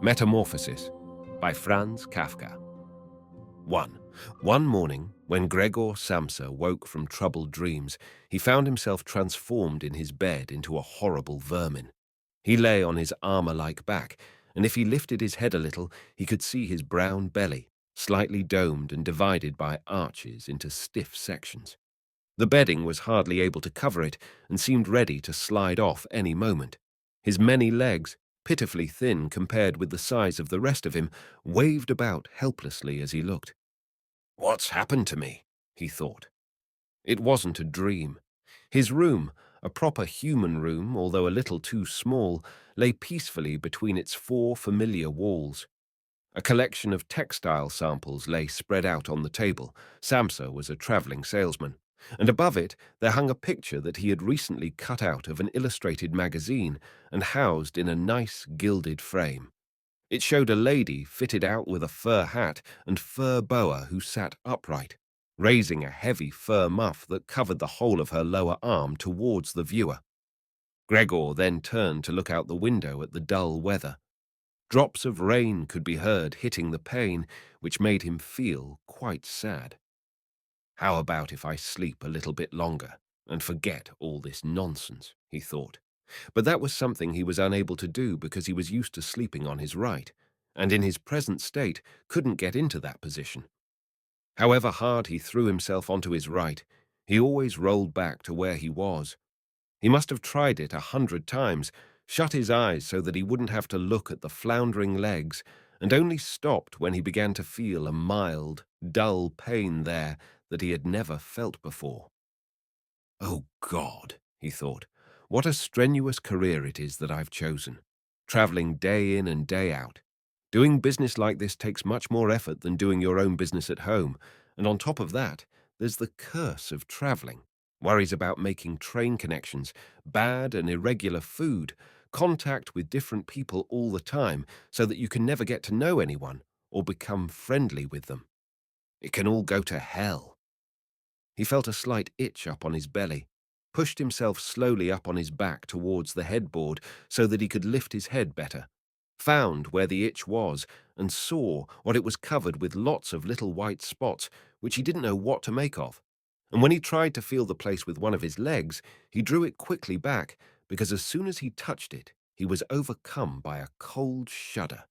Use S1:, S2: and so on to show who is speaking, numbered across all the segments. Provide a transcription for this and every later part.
S1: Metamorphosis by Franz Kafka. 1. One morning, when Gregor Samsa woke from troubled dreams, he found himself transformed in his bed into a horrible vermin. He lay on his armor-like back, and if he lifted his head a little, he could see his brown belly, slightly domed and divided by arches into stiff sections. The bedding was hardly able to cover it and seemed ready to slide off any moment. His many legs, pitifully thin compared with the size of the rest of him, waved about helplessly as he looked. "What's happened to me?" he thought. It wasn't a dream. His room, a proper human room, although a little too small, lay peacefully between its four familiar walls. A collection of textile samples lay spread out on the table. Samsa was a traveling salesman. And above it there hung a picture that he had recently cut out of an illustrated magazine and housed in a nice gilded frame. It showed a lady fitted out with a fur hat and fur boa who sat upright, raising a heavy fur muff that covered the whole of her lower arm towards the viewer. Gregor then turned to look out the window at the dull weather. Drops of rain could be heard hitting the pane, which made him feel quite sad. How about if I sleep a little bit longer and forget all this nonsense, he thought. But that was something he was unable to do because he was used to sleeping on his right, and in his present state couldn't get into that position. However hard he threw himself onto his right, he always rolled back to where he was. He must have tried it 100 times, shut his eyes so that he wouldn't have to look at the floundering legs, and only stopped when he began to feel a mild, dull pain there that he had never felt before. "Oh God," he thought, "what a strenuous career it is that I've chosen, traveling day in and day out. Doing business like this takes much more effort than doing your own business at home, and on top of that, there's the curse of traveling. Worries about making train connections, bad and irregular food, contact with different people all the time so that you can never get to know anyone or become friendly with them. It can all go to hell." He felt a slight itch up on his belly, pushed himself slowly up on his back towards the headboard so that he could lift his head better, found where the itch was, and saw what it was covered with lots of little white spots which he didn't know what to make of. And when he tried to feel the place with one of his legs, he drew it quickly back, because as soon as he touched it, he was overcome by a cold shudder.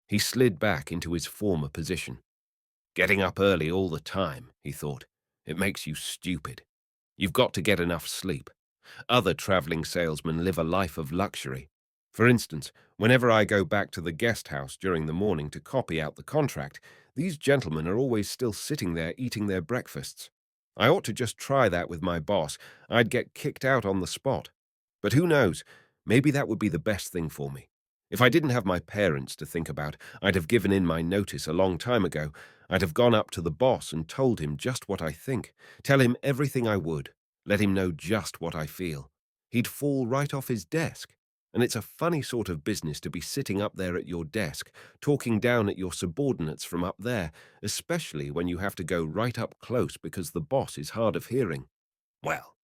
S1: He slid back into his former position. "Getting up early all the time," he thought. "It makes you stupid. You've got to get enough sleep. Other traveling salesmen live a life of luxury. For instance, whenever I go back to the guest house during the morning to copy out the contract, these gentlemen are always still sitting there eating their breakfasts. I ought to just try that with my boss. I'd get kicked out on the spot. But who knows? Maybe that would be the best thing for me. If I didn't have my parents to think about, I'd have given in my notice a long time ago. I'd have gone up to the boss and told him just what I think, tell him everything I would, let him know just what I feel. He'd fall right off his desk. And it's a funny sort of business to be sitting up there at your desk, talking down at your subordinates from up there, especially when you have to go right up close because the boss is hard of hearing. Well,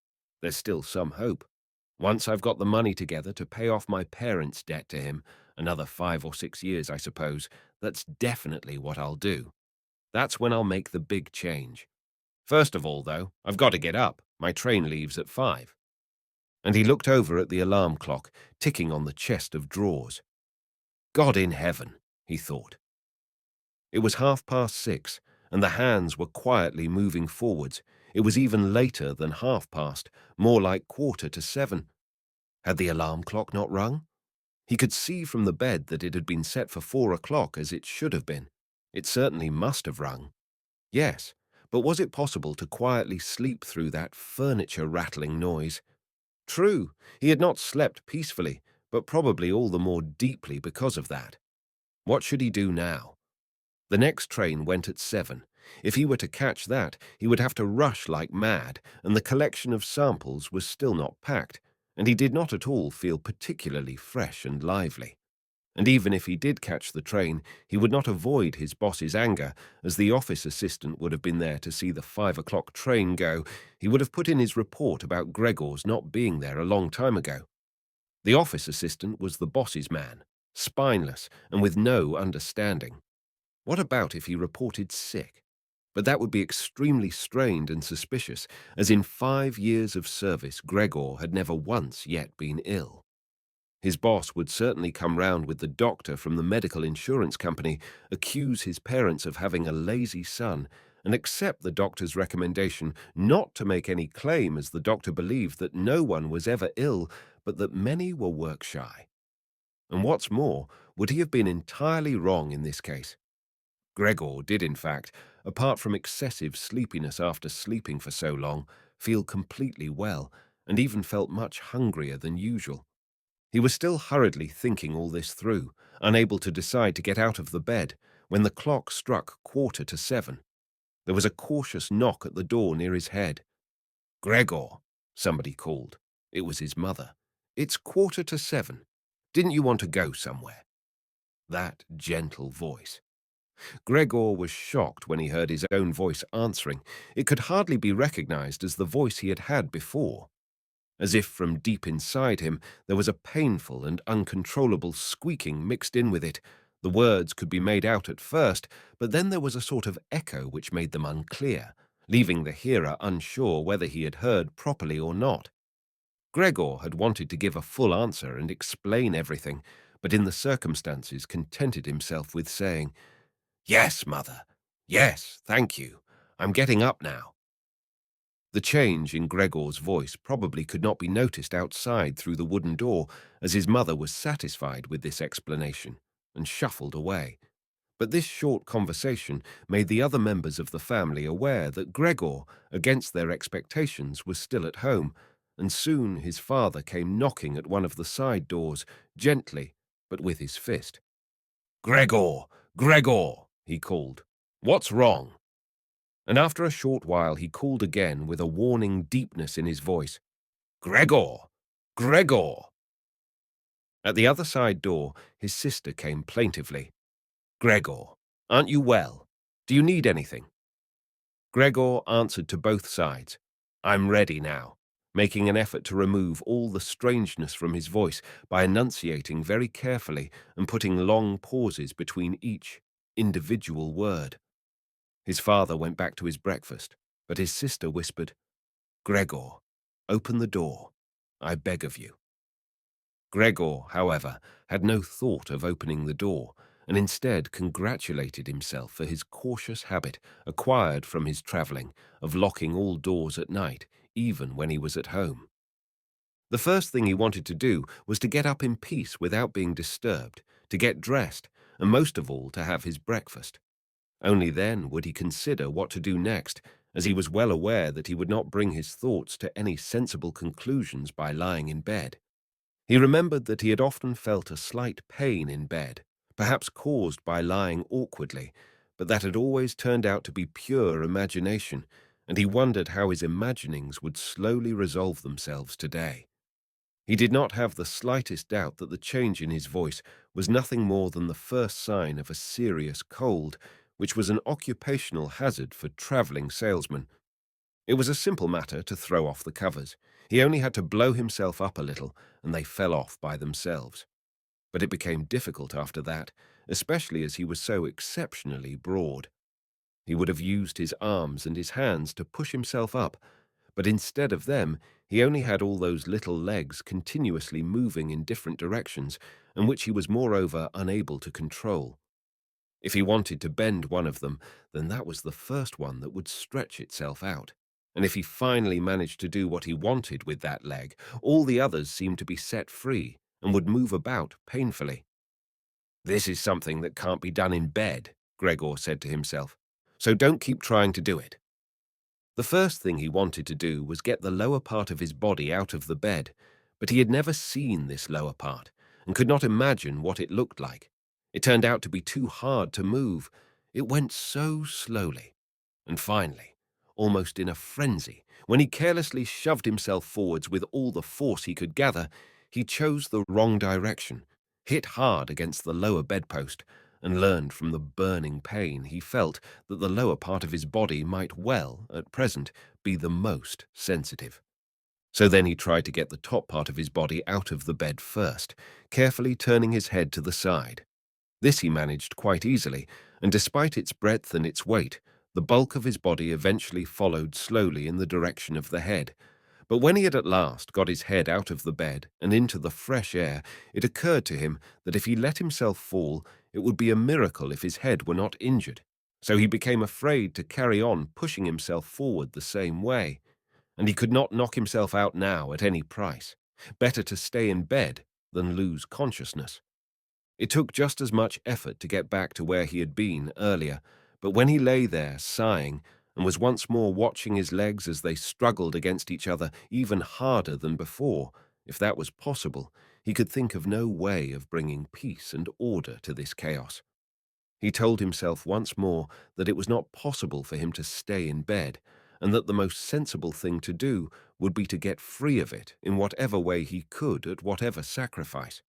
S1: there's still some hope. Once I've got the money together to pay off my parents' debt to him, another 5 or 6 years, I suppose, that's definitely what I'll do. That's when I'll make the big change. First of all, though, I've got to get up. My train leaves at 5. And he looked over at the alarm clock, ticking on the chest of drawers. God in heaven, he thought. It was 6:30, and the hands were quietly moving forwards. It was even later than 7:30, more like 7:15. Had the alarm clock not rung? He could see from the bed that it had been set for 4 o'clock as it should have been. It certainly must have rung. Yes, but was it possible to quietly sleep through that furniture-rattling noise? True, he had not slept peacefully, but probably all the more deeply because of that. What should he do now? The next train went at 7. If he were to catch that, he would have to rush like mad, and the collection of samples was still not packed, and he did not at all feel particularly fresh and lively. And even if he did catch the train, he would not avoid his boss's anger, as the office assistant would have been there to see the 5 o'clock train go. He would have put in his report about Gregor's not being there a long time ago. The office assistant was the boss's man. spineless and with no understanding. What about if he reported sick? But that would be extremely strained and suspicious, as in 5 years of service, Gregor had never once yet been ill. His boss would certainly come round with the doctor from the medical insurance company, accuse his parents of having a lazy son, and accept the doctor's recommendation not to make any claim, as the doctor believed that no one was ever ill, but that many were work shy. And what's more, would he have been entirely wrong in this case? Gregor did, in fact, apart from excessive sleepiness after sleeping for so long, feel completely well, and even felt much hungrier than usual. He was still hurriedly thinking all this through, unable to decide to get out of the bed, when the clock struck 7:15. There was a cautious knock at the door near his head. "Gregor," somebody called. It was his mother. "It's 7:15. Didn't you want to go somewhere?" That gentle voice. Gregor was shocked when he heard his own voice answering. It could hardly be recognized as the voice he had had before. As if from deep inside him there was a painful and uncontrollable squeaking mixed in with it. The words could be made out at first, but then there was a sort of echo which made them unclear, leaving the hearer unsure whether he had heard properly or not. Gregor had wanted to give a full answer and explain everything, but in the circumstances contented himself with saying, "Yes, mother. Yes, thank you. I'm getting up now." The change in Gregor's voice probably could not be noticed outside through the wooden door, as his mother was satisfied with this explanation and shuffled away. But this short conversation made the other members of the family aware that Gregor, against their expectations, was still at home, and soon his father came knocking at one of the side doors, gently, but with his fist. "Gregor! Gregor!" he called. "What's wrong?" And after a short while he called again with a warning deepness in his voice. "Gregor! Gregor!" At the other side door, his sister came plaintively. "Gregor, aren't you well? Do you need anything?" Gregor answered to both sides. "I'm ready now," making an effort to remove all the strangeness from his voice by enunciating very carefully and putting long pauses between each individual word. His father went back to his breakfast, but his sister whispered, "Gregor, open the door, I beg of you." Gregor, however, had no thought of opening the door, and instead congratulated himself for his cautious habit, acquired from his travelling, of locking all doors at night, even when he was at home. The first thing he wanted to do was to get up in peace without being disturbed, to get dressed, and most of all to have his breakfast. Only then would he consider what to do next, as he was well aware that he would not bring his thoughts to any sensible conclusions by lying in bed. He remembered that he had often felt a slight pain in bed, perhaps caused by lying awkwardly, but that had always turned out to be pure imagination, and he wondered how his imaginings would slowly resolve themselves today. He did not have the slightest doubt that the change in his voice was nothing more than the first sign of a serious cold, which was an occupational hazard for travelling salesmen. It was a simple matter to throw off the covers. He only had to blow himself up a little, and they fell off by themselves. But it became difficult after that, especially as he was so exceptionally broad. He would have used his arms and his hands to push himself up, but instead of them, he only had all those little legs continuously moving in different directions, and which he was moreover unable to control. If he wanted to bend one of them, then that was the first one that would stretch itself out. And if he finally managed to do what he wanted with that leg, all the others seemed to be set free and would move about painfully. "This is something that can't be done in bed," Gregor said to himself, "so don't keep trying to do it." The first thing he wanted to do was get the lower part of his body out of the bed, but he had never seen this lower part and could not imagine what it looked like. It turned out to be too hard to move. It went so slowly. And finally, almost in a frenzy, when he carelessly shoved himself forwards with all the force he could gather, he chose the wrong direction, hit hard against the lower bedpost, and learned from the burning pain he felt that the lower part of his body might well, at present, be the most sensitive. So then he tried to get the top part of his body out of the bed first, carefully turning his head to the side. This he managed quite easily, and despite its breadth and its weight, the bulk of his body eventually followed slowly in the direction of the head. But when he had at last got his head out of the bed and into the fresh air, it occurred to him that if he let himself fall, it would be a miracle if his head were not injured. So he became afraid to carry on pushing himself forward the same way, and he could not knock himself out now at any price. Better to stay in bed than lose consciousness. It took just as much effort to get back to where he had been earlier, but when he lay there, sighing, and was once more watching his legs as they struggled against each other even harder than before, if that was possible, he could think of no way of bringing peace and order to this chaos. He told himself once more that it was not possible for him to stay in bed, and that the most sensible thing to do would be to get free of it in whatever way he could at whatever sacrifice.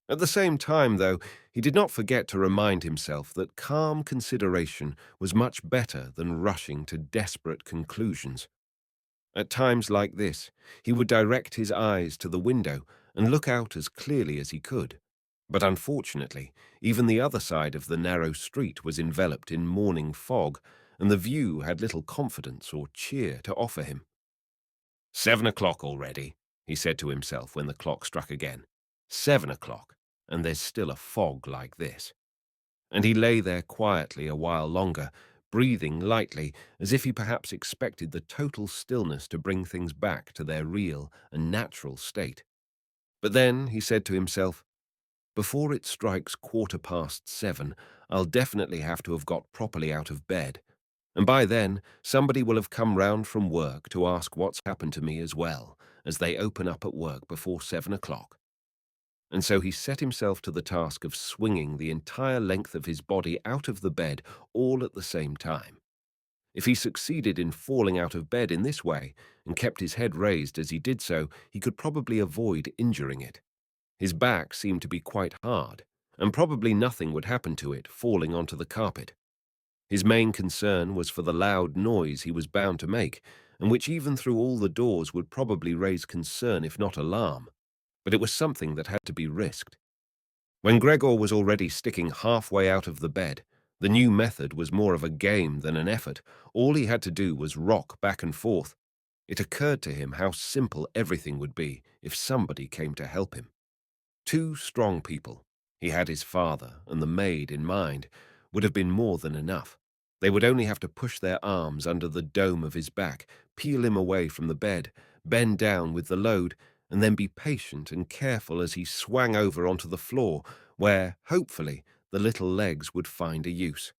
S1: At the same time, though, he did not forget to remind himself that calm consideration was much better than rushing to desperate conclusions. At times like this, he would direct his eyes to the window and look out as clearly as he could. But unfortunately, even the other side of the narrow street was enveloped in morning fog, and the view had little confidence or cheer to offer him. 7 o'clock already, he said to himself when the clock struck again. 7 o'clock, and there's still a fog like this. And he lay there quietly a while longer, breathing lightly, as if he perhaps expected the total stillness to bring things back to their real and natural state. But then he said to himself, before it strikes 7:15, I'll definitely have to have got properly out of bed, and by then somebody will have come round from work to ask what's happened to me as well, as they open up at work before 7 o'clock. And so he set himself to the task of swinging the entire length of his body out of the bed all at the same time. If he succeeded in falling out of bed in this way and kept his head raised as he did so, he could probably avoid injuring it. His back seemed to be quite hard, and probably nothing would happen to it falling onto the carpet. His main concern was for the loud noise he was bound to make, and which even through all the doors would probably raise concern if not alarm. But it was something that had to be risked. When Gregor was already sticking halfway out of the bed, the new method was more of a game than an effort. All he had to do was rock back and forth. It occurred to him how simple everything would be if somebody came to help him. Two strong people, he had his father and the maid in mind, would have been more than enough. They would only have to push their arms under the dome of his back, peel him away from the bed, bend down with the load, and then be patient and careful as he swung over onto the floor, where, hopefully, the little legs would find a use.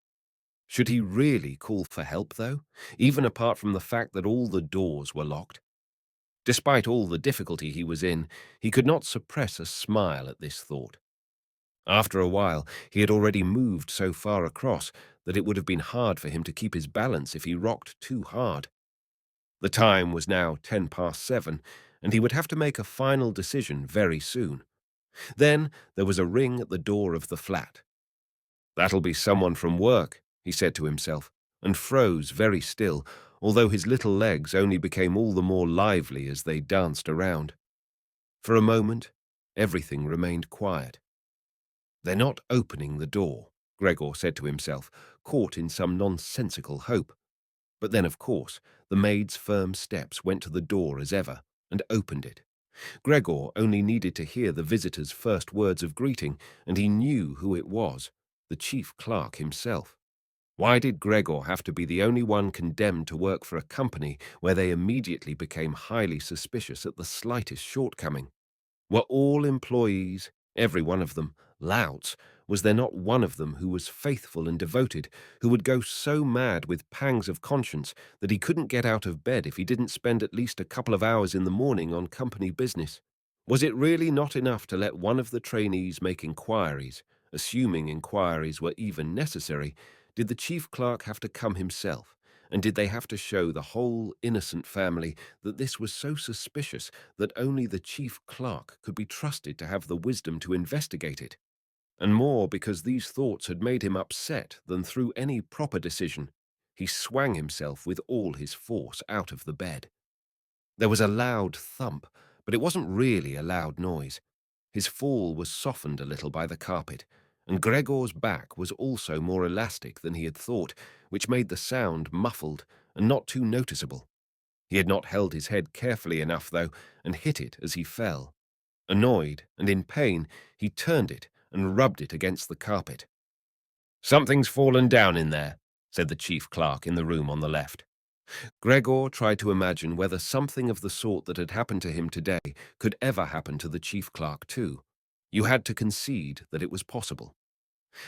S1: Should he really call for help, though, even apart from the fact that all the doors were locked? Despite all the difficulty he was in, he could not suppress a smile at this thought. After a while, he had already moved so far across that it would have been hard for him to keep his balance if he rocked too hard. The time was now 7:10, and he would have to make a final decision very soon. Then there was a ring at the door of the flat. That'll be someone from work, he said to himself, and froze very still, although his little legs only became all the more lively as they danced around. For a moment, everything remained quiet. They're not opening the door, Gregor said to himself, caught in some nonsensical hope. But then, of course, the maid's firm steps went to the door as ever, and opened it. Gregor only needed to hear the visitor's first words of greeting, and he knew who it was, the chief clerk himself. Why did Gregor have to be the only one condemned to work for a company where they immediately became highly suspicious at the slightest shortcoming? Were all employees, every one of them, louts? Was there not one of them who was faithful and devoted, who would go so mad with pangs of conscience that he couldn't get out of bed if he didn't spend at least a couple of hours in the morning on company business? Was it really not enough to let one of the trainees make inquiries, assuming inquiries were even necessary? Did the chief clerk have to come himself? And did they have to show the whole innocent family that this was so suspicious that only the chief clerk could be trusted to have the wisdom to investigate it? And more because these thoughts had made him upset than through any proper decision, he swung himself with all his force out of the bed. There was a loud thump, but it wasn't really a loud noise. His fall was softened a little by the carpet, and Gregor's back was also more elastic than he had thought, which made the sound muffled and not too noticeable. He had not held his head carefully enough, though, and hit it as he fell. Annoyed and in pain, he turned it and rubbed it against the carpet. "Something's fallen down in there," said the chief clerk in the room on the left. Gregor tried to imagine whether something of the sort that had happened to him today could ever happen to the chief clerk too. You had to concede that it was possible.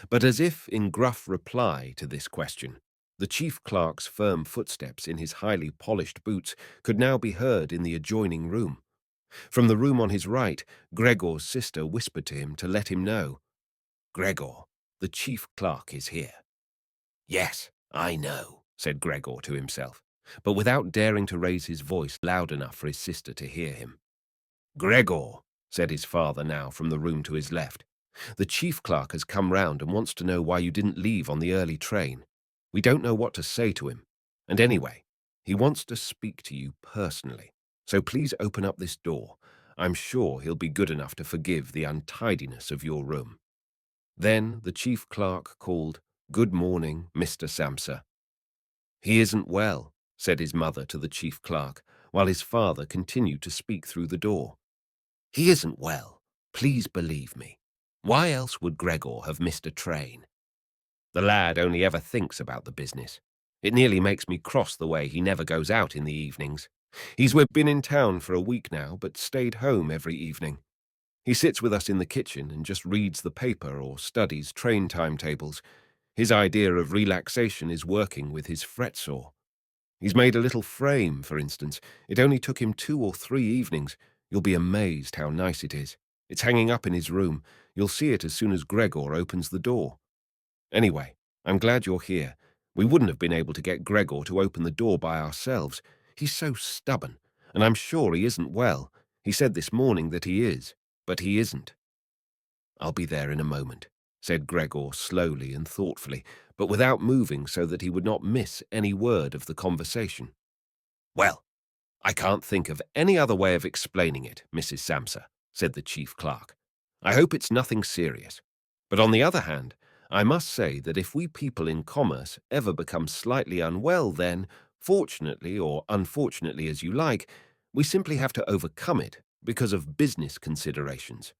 S1: But as if in gruff reply to this question, the chief clerk's firm footsteps in his highly polished boots could now be heard in the adjoining room. From the room on his right, Gregor's sister whispered to him to let him know. "Gregor, the chief clerk is here." "Yes, I know," said Gregor to himself, but without daring to raise his voice loud enough for his sister to hear him. "Gregor," said his father now from the room to his left, "the chief clerk has come round and wants to know why you didn't leave on the early train. We don't know what to say to him. And anyway, he wants to speak to you personally. So please open up this door. I'm sure he'll be good enough to forgive the untidiness of your room." Then the chief clerk called, "Good morning, Mr. Samsa." "He isn't well," said his mother to the chief clerk, while his father continued to speak through the door. "He isn't well. Please believe me. Why else would Gregor have missed a train? The lad only ever thinks about the business. It nearly makes me cross the way he never goes out in the evenings. He's been in town for a week now, but stayed home every evening. He sits with us in the kitchen and just reads the paper or studies train timetables. His idea of relaxation is working with his fretsaw. He's made a little frame, for instance. It only took him 2 or 3 evenings. You'll be amazed how nice it is. It's hanging up in his room. You'll see it as soon as Gregor opens the door. Anyway, I'm glad you're here. We wouldn't have been able to get Gregor to open the door by ourselves. He's so stubborn, and I'm sure he isn't well. He said this morning that he is, but he isn't." "I'll be there in a moment," said Gregor slowly and thoughtfully, but without moving so that he would not miss any word of the conversation. "Well, I can't think of any other way of explaining it, Mrs. Samsa," said the chief clerk. "I hope it's nothing serious. But on the other hand, I must say that if we people in commerce ever become slightly unwell, then, fortunately or unfortunately as you like, we simply have to overcome it because of business considerations."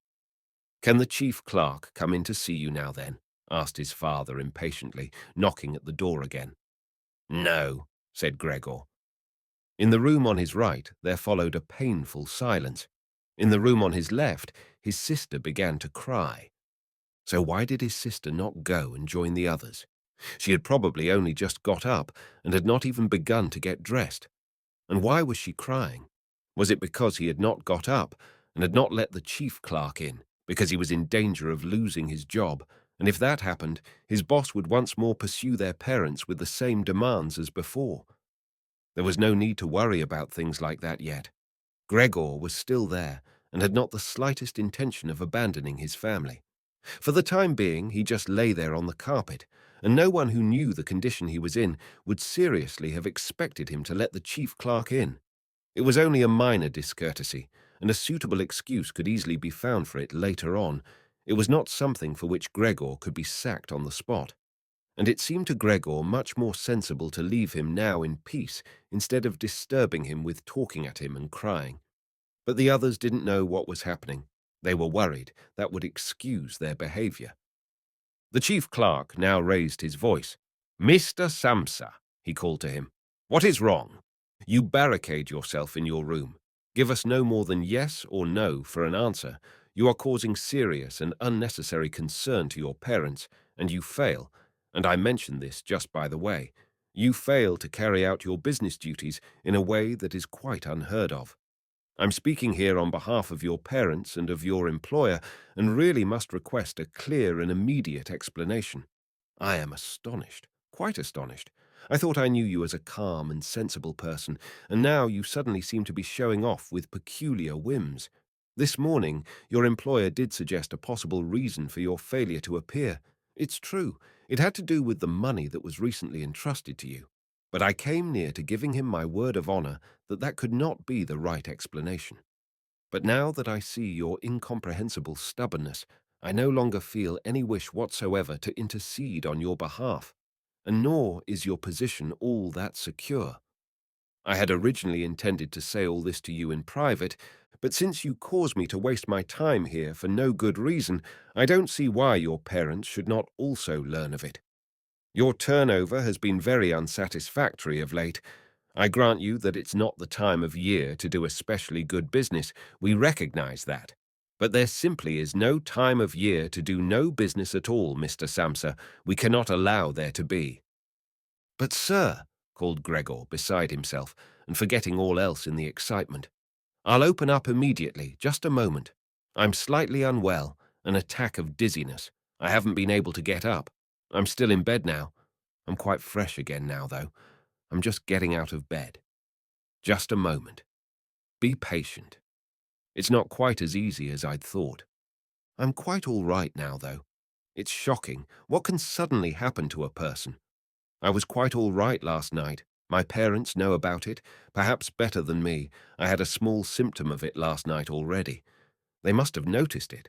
S1: "Can the chief clerk come in to see you now then?" asked his father impatiently, knocking at the door again. "No," said Gregor. In the room on his right, there followed a painful silence. In the room on his left, his sister began to cry. So why did his sister not go and join the others? She had probably only just got up and had not even begun to get dressed. And why was she crying? Was it because he had not got up and had not let the chief clerk in, because he was in danger of losing his job, and if that happened, his boss would once more pursue their parents with the same demands as before? There was no need to worry about things like that yet. Gregor was still there and had not the slightest intention of abandoning his family. For the time being, he just lay there on the carpet, and no one who knew the condition he was in would seriously have expected him to let the chief clerk in. It was only a minor discourtesy, and a suitable excuse could easily be found for it later on. It was not something for which Gregor could be sacked on the spot. And it seemed to Gregor much more sensible to leave him now in peace instead of disturbing him with talking at him and crying. But the others didn't know what was happening. They were worried that would excuse their behavior. The chief clerk now raised his voice. "Mr. Samsa," he called to him, "what is wrong? You barricade yourself in your room. Give us no more than yes or no for an answer. You are causing serious and unnecessary concern to your parents, and you fail, and I mention this just by the way, you fail to carry out your business duties in a way that is quite unheard of. I'm speaking here on behalf of your parents and of your employer, and really must request a clear and immediate explanation. I am astonished, quite astonished. I thought I knew you as a calm and sensible person, and now you suddenly seem to be showing off with peculiar whims. This morning, your employer did suggest a possible reason for your failure to appear. It's true, it had to do with the money that was recently entrusted to you. But I came near to giving him my word of honor that that could not be the right explanation. But now that I see your incomprehensible stubbornness, I no longer feel any wish whatsoever to intercede on your behalf, and nor is your position all that secure. I had originally intended to say all this to you in private, but since you cause me to waste my time here for no good reason, I don't see why your parents should not also learn of it. Your turnover has been very unsatisfactory of late. I grant you that it's not the time of year to do especially good business. We recognize that. But there simply is no time of year to do no business at all, Mr. Samsa. We cannot allow there to be. But, sir, called Gregor, beside himself, and forgetting all else in the excitement, I'll open up immediately, just a moment. I'm slightly unwell, an attack of dizziness. I haven't been able to get up. I'm still in bed now. I'm quite fresh again now, though. I'm just getting out of bed. Just a moment. Be patient. It's not quite as easy as I'd thought. I'm quite all right now, though. It's shocking. What can suddenly happen to a person? I was quite all right last night. My parents know about it, perhaps better than me. I had a small symptom of it last night already. They must have noticed it.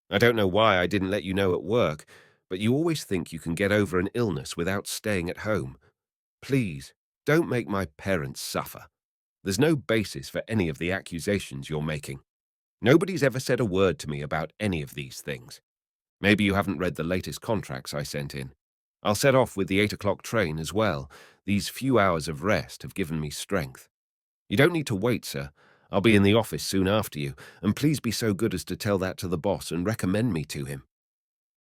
S1: I don't know why I didn't let you know at work, but you always think you can get over an illness without staying at home. Please, don't make my parents suffer. There's no basis for any of the accusations you're making. Nobody's ever said a word to me about any of these things. Maybe you haven't read the latest contracts I sent in. I'll set off with the 8 o'clock train as well. These few hours of rest have given me strength. You don't need to wait, sir. I'll be in the office soon after you, and please be so good as to tell that to the boss and recommend me to him.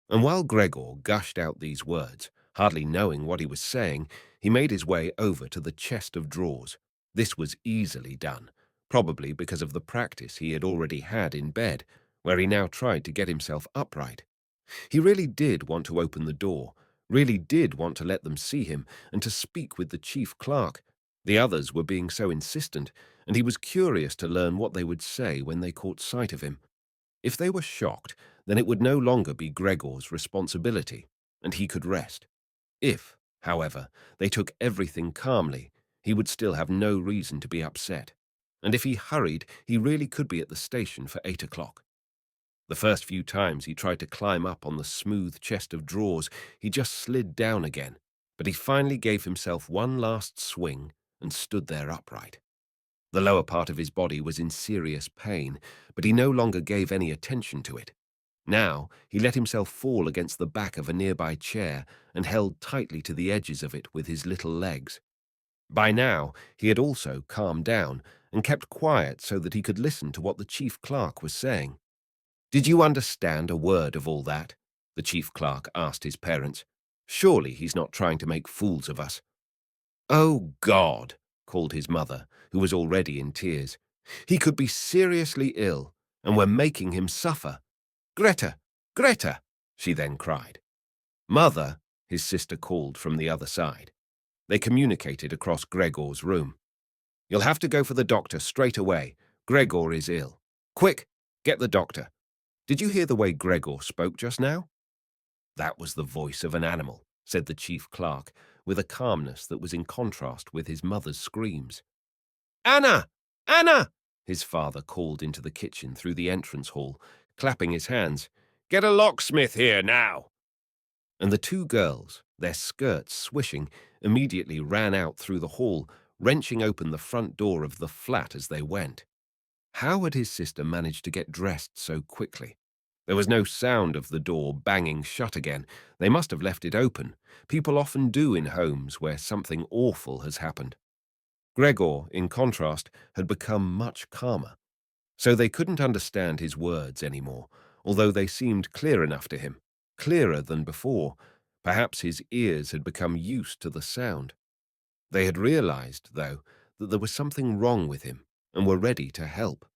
S1: And while Gregor gushed out these words, hardly knowing what he was saying, he made his way over to the chest of drawers. This was easily done, probably because of the practice he had already had in bed, where he now tried to get himself upright. He really did want to open the door, really did want to let them see him and to speak with the chief clerk. The others were being so insistent, and he was curious to learn what they would say when they caught sight of him. If they were shocked, then it would no longer be Gregor's responsibility, and he could rest. If, however, they took everything calmly, he would still have no reason to be upset. And if he hurried, he really could be at the station for 8 o'clock. The first few times he tried to climb up on the smooth chest of drawers, he just slid down again, but he finally gave himself one last swing and stood there upright. The lower part of his body was in serious pain, but he no longer gave any attention to it. Now he let himself fall against the back of a nearby chair and held tightly to the edges of it with his little legs. By now he had also calmed down and kept quiet so that he could listen to what the chief clerk was saying. "Did you understand a word of all that?" the chief clerk asked his parents. "Surely he's not trying to make fools of us." "Oh, God!" called his mother, who was already in tears. "He could be seriously ill, and we're making him suffer. Greta! Greta!" she then cried. "Mother," his sister called from the other side. They communicated across Gregor's room. "You'll have to go for the doctor straight away. Gregor is ill. Quick, get the doctor. Did you hear the way Gregor spoke just now?" "That was the voice of an animal," said the chief clerk, with a calmness that was in contrast with his mother's screams. "Anna! Anna!" his father called into the kitchen through the entrance hall, clapping his hands. "Get a locksmith here now!" And the two girls, their skirts swishing, immediately ran out through the hall, wrenching open the front door of the flat as they went. How had his sister managed to get dressed so quickly? There was no sound of the door banging shut again. They must have left it open. People often do in homes where something awful has happened. Gregor, in contrast, had become much calmer. So they couldn't understand his words anymore, although they seemed clear enough to him, clearer than before. Perhaps his ears had become used to the sound. They had realized, though, that there was something wrong with him, and were ready to help.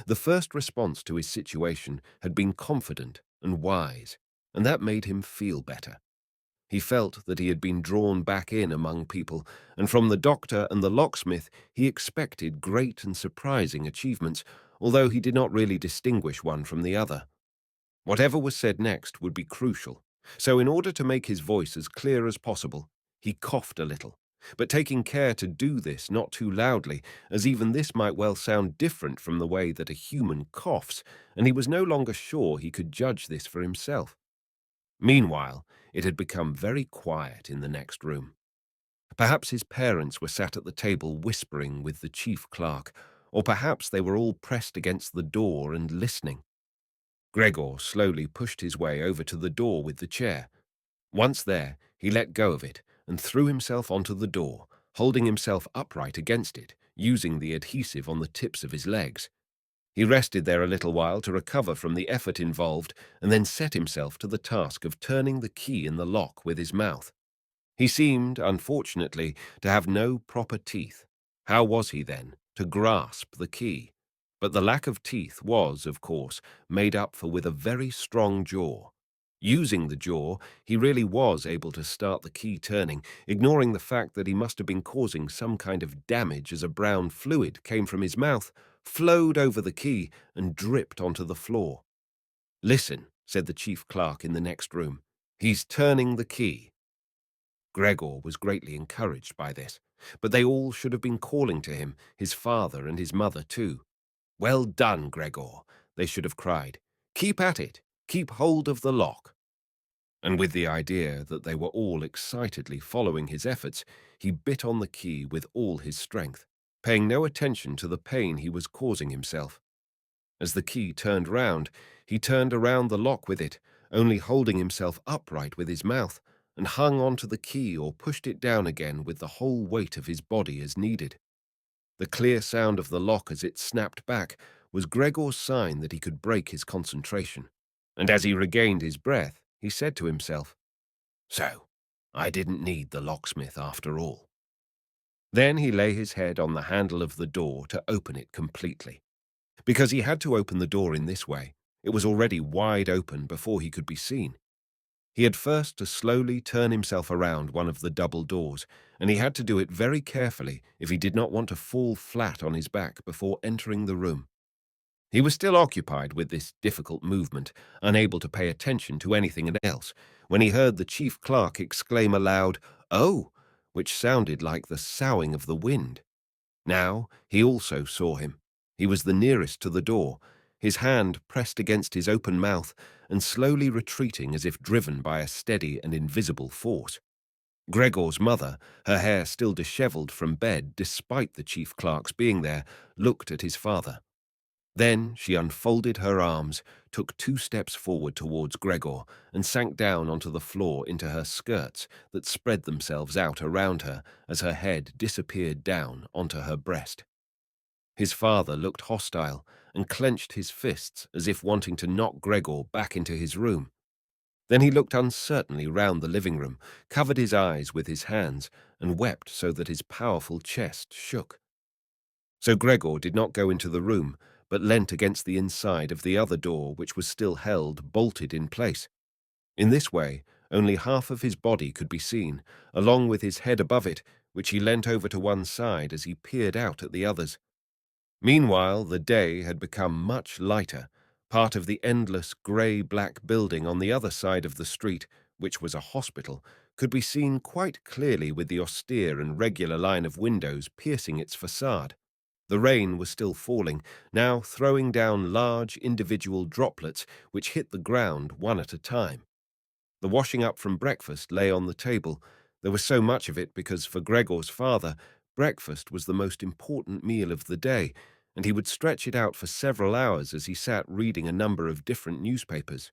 S1: The first response to his situation had been confident and wise, and that made him feel better. He felt that he had been drawn back in among people, and from the doctor and the locksmith he expected great and surprising achievements, although he did not really distinguish one from the other. Whatever was said next would be crucial, so in order to make his voice as clear as possible, he coughed a little, but taking care to do this not too loudly, as even this might well sound different from the way that a human coughs, and he was no longer sure he could judge this for himself. Meanwhile, it had become very quiet in the next room. Perhaps his parents were sat at the table whispering with the chief clerk, or perhaps they were all pressed against the door and listening. Gregor slowly pushed his way over to the door with the chair. Once there, he let go of it and threw himself onto the door, holding himself upright against it, using the adhesive on the tips of his legs. He rested there a little while to recover from the effort involved and then set himself to the task of turning the key in the lock with his mouth. He seemed, unfortunately, to have no proper teeth. How was he, then, to grasp the key? But the lack of teeth was, of course, made up for with a very strong jaw. Using the jaw, he really was able to start the key turning, ignoring the fact that he must have been causing some kind of damage as a brown fluid came from his mouth, flowed over the key, and dripped onto the floor. "Listen," said the chief clerk in the next room. "He's turning the key." Gregor was greatly encouraged by this, but they all should have been calling to him, his father and his mother too. "Well done, Gregor," they should have cried. "Keep at it. Keep hold of the lock." And with the idea that they were all excitedly following his efforts, he bit on the key with all his strength, paying no attention to the pain he was causing himself. As the key turned round, he turned around the lock with it, only holding himself upright with his mouth, and hung onto the key or pushed it down again with the whole weight of his body as needed. The clear sound of the lock as it snapped back was Gregor's sign that he could break his concentration. And as he regained his breath, he said to himself, "So, I didn't need the locksmith after all." Then he lay his head on the handle of the door to open it completely. Because he had to open the door in this way, it was already wide open before he could be seen. He had first to slowly turn himself around one of the double doors, and he had to do it very carefully if he did not want to fall flat on his back before entering the room. He was still occupied with this difficult movement, unable to pay attention to anything else, when he heard the chief clerk exclaim aloud, "Oh!" which sounded like the soughing of the wind. Now he also saw him. He was the nearest to the door, his hand pressed against his open mouth and slowly retreating as if driven by a steady and invisible force. Gregor's mother, her hair still dishevelled from bed despite the chief clerk's being there, looked at his father. Then she unfolded her arms, took 2 steps forward towards Gregor, and sank down onto the floor into her skirts that spread themselves out around her as her head disappeared down onto her breast. His father looked hostile and clenched his fists as if wanting to knock Gregor back into his room. Then he looked uncertainly round the living room, covered his eyes with his hands, and wept so that his powerful chest shook. So Gregor did not go into the room, but leant against the inside of the other door, which was still held, bolted in place. In this way, only half of his body could be seen, along with his head above it, which he leant over to one side as he peered out at the others. Meanwhile, the day had become much lighter. Part of the endless grey-black building on the other side of the street, which was a hospital, could be seen quite clearly with the austere and regular line of windows piercing its facade. The rain was still falling, now throwing down large individual droplets which hit the ground one at a time. The washing up from breakfast lay on the table. There was so much of it because for Gregor's father, breakfast was the most important meal of the day, and he would stretch it out for several hours as he sat reading a number of different newspapers.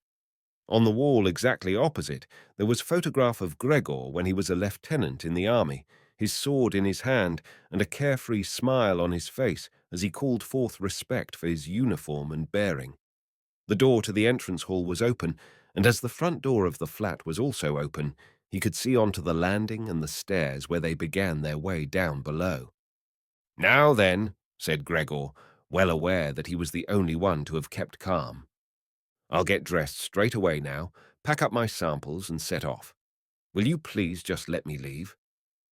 S1: On the wall exactly opposite, there was a photograph of Gregor when he was a lieutenant in the army, his sword in his hand and a carefree smile on his face as he called forth respect for his uniform and bearing. The door to the entrance hall was open, and as the front door of the flat was also open, he could see onto the landing and the stairs where they began their way down below. "Now then," said Gregor, well aware that he was the only one to have kept calm. "I'll get dressed straight away now, pack up my samples and set off. Will you please just let me leave?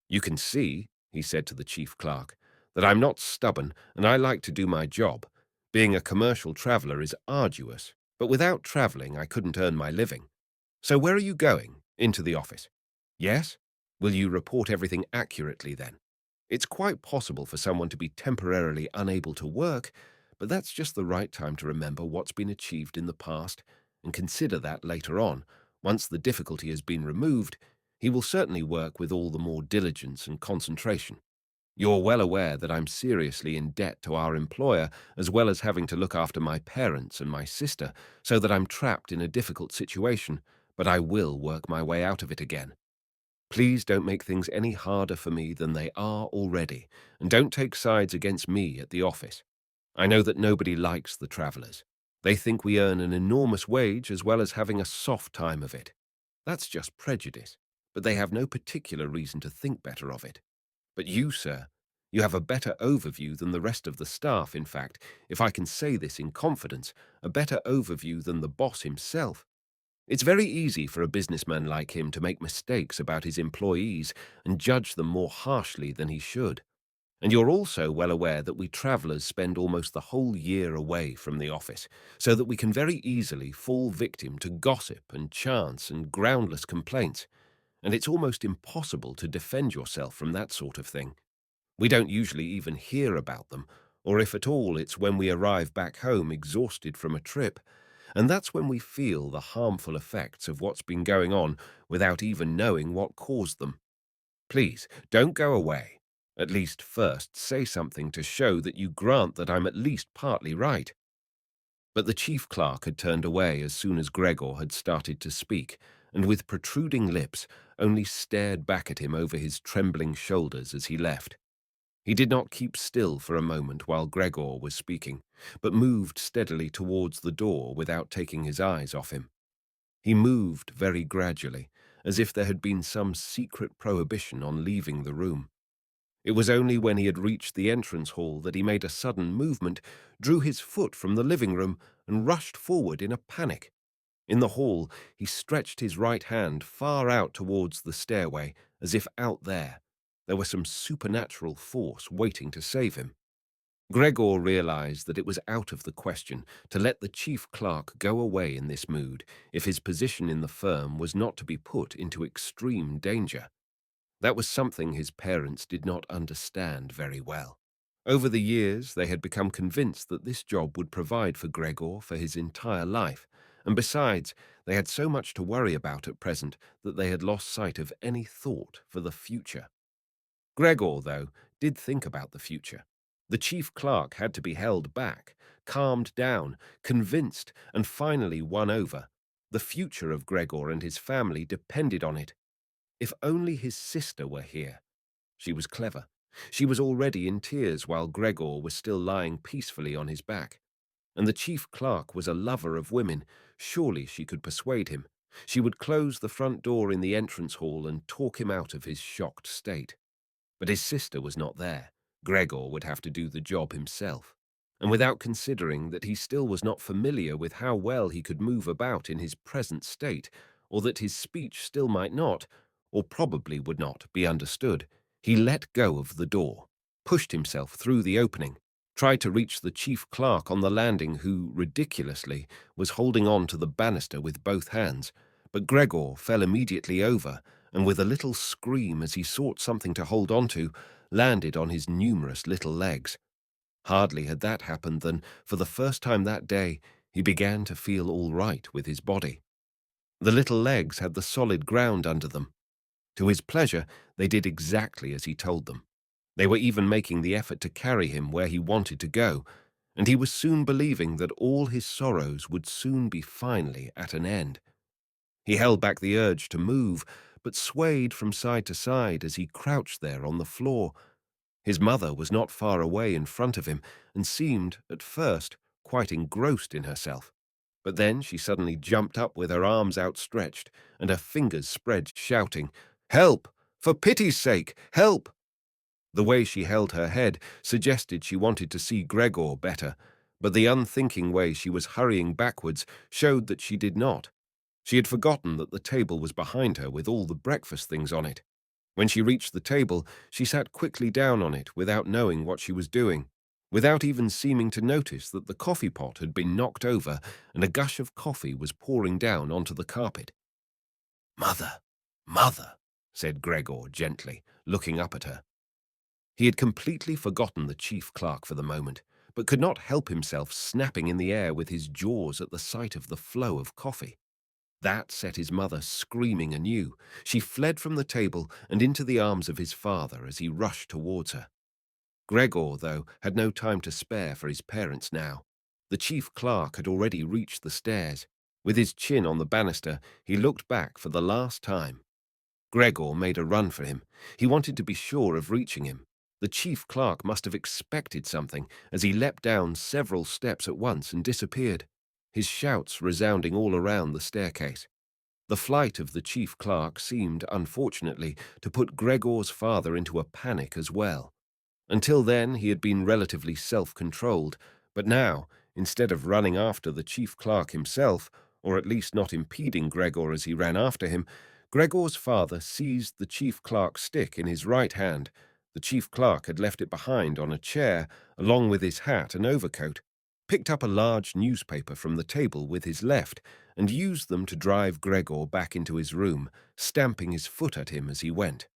S1: You can see," he said to the chief clerk, "that I'm not stubborn and I like to do my job. Being a commercial traveller is arduous, but without travelling I couldn't earn my living. So where are you going? Into the office? Yes? Will you report everything accurately then? It's quite possible for someone to be temporarily unable to work, but that's just the right time to remember what's been achieved in the past and consider that later on. Once the difficulty has been removed, he will certainly work with all the more diligence and concentration. You're well aware that I'm seriously in debt to our employer, as well as having to look after my parents and my sister, so that I'm trapped in a difficult situation, but I will work my way out of it again. Please don't make things any harder for me than they are already, and don't take sides against me at the office. I know that nobody likes the travellers. They think we earn an enormous wage as well as having a soft time of it. That's just prejudice, but they have no particular reason to think better of it. But you, sir, you have a better overview than the rest of the staff, in fact, if I can say this in confidence, a better overview than the boss himself. It's very easy for a businessman like him to make mistakes about his employees and judge them more harshly than he should. And you're also well aware that we travellers spend almost the whole year away from the office, so that we can very easily fall victim to gossip and chance and groundless complaints, and it's almost impossible to defend yourself from that sort of thing. We don't usually even hear about them, or if at all, it's when we arrive back home exhausted from a trip, and that's when we feel the harmful effects of what's been going on without even knowing what caused them. Please, don't go away. At least first say something to show that you grant that I'm at least partly right. But the chief clerk had turned away as soon as Gregor had started to speak, and with protruding lips only stared back at him over his trembling shoulders as he left. He did not keep still for a moment while Gregor was speaking, but moved steadily towards the door without taking his eyes off him. He moved very gradually, as if there had been some secret prohibition on leaving the room. It was only when he had reached the entrance hall that he made a sudden movement, drew his foot from the living room, and rushed forward in a panic. In the hall, he stretched his right hand far out towards the stairway, as if out there was some supernatural force waiting to save him. Gregor realized that it was out of the question to let the chief clerk go away in this mood if his position in the firm was not to be put into extreme danger. That was something his parents did not understand very well. Over the years, they had become convinced that this job would provide for Gregor for his entire life, and besides, they had so much to worry about at present that they had lost sight of any thought for the future. Gregor, though, did think about the future. The chief clerk had to be held back, calmed down, convinced, and finally won over. The future of Gregor and his family depended on it. If only his sister were here. She was clever. She was already in tears while Gregor was still lying peacefully on his back. And the chief clerk was a lover of women. Surely she could persuade him. She would close the front door in the entrance hall and talk him out of his shocked state. But his sister was not there. Gregor would have to do the job himself. And without considering that he still was not familiar with how well he could move about in his present state, or that his speech still might not, or probably would not, be understood, he let go of the door, pushed himself through the opening, tried to reach the chief clerk on the landing who, ridiculously, was holding on to the banister with both hands, but Gregor fell immediately over, and with a little scream as he sought something to hold on to, landed on his numerous little legs. Hardly had that happened than, for the first time that day, he began to feel all right with his body. The little legs had the solid ground under them. To his pleasure, they did exactly as he told them. They were even making the effort to carry him where he wanted to go, and he was soon believing that all his sorrows would soon be finally at an end. He held back the urge to move, but swayed from side to side as he crouched there on the floor. His mother was not far away in front of him, and seemed, at first, quite engrossed in herself. But then she suddenly jumped up with her arms outstretched, and her fingers spread, shouting, "Help! For pity's sake, help!" The way she held her head suggested she wanted to see Gregor better, but the unthinking way she was hurrying backwards showed that she did not. She had forgotten that the table was behind her with all the breakfast things on it. When she reached the table, she sat quickly down on it without knowing what she was doing, without even seeming to notice that the coffee pot had been knocked over and a gush of coffee was pouring down onto the carpet. "Mother, mother," said Gregor gently, looking up at her. He had completely forgotten the chief clerk for the moment, but could not help himself snapping in the air with his jaws at the sight of the flow of coffee. That set his mother screaming anew. She fled from the table and into the arms of his father as he rushed towards her. Gregor, though, had no time to spare for his parents now. The chief clerk had already reached the stairs. With his chin on the banister, he looked back for the last time. Gregor made a run for him. He wanted to be sure of reaching him. The chief clerk must have expected something, as he leapt down several steps at once and disappeared, his shouts resounding all around the staircase. The flight of the chief clerk seemed, unfortunately, to put Gregor's father into a panic as well. Until then, he had been relatively self-controlled, but now, instead of running after the chief clerk himself, or at least not impeding Gregor as he ran after him, Gregor's father seized the chief clerk's stick in his right hand. The chief clerk had left it behind on a chair, along with his hat and overcoat, picked up a large newspaper from the table with his left, and used them to drive Gregor back into his room, stamping his foot at him as he went.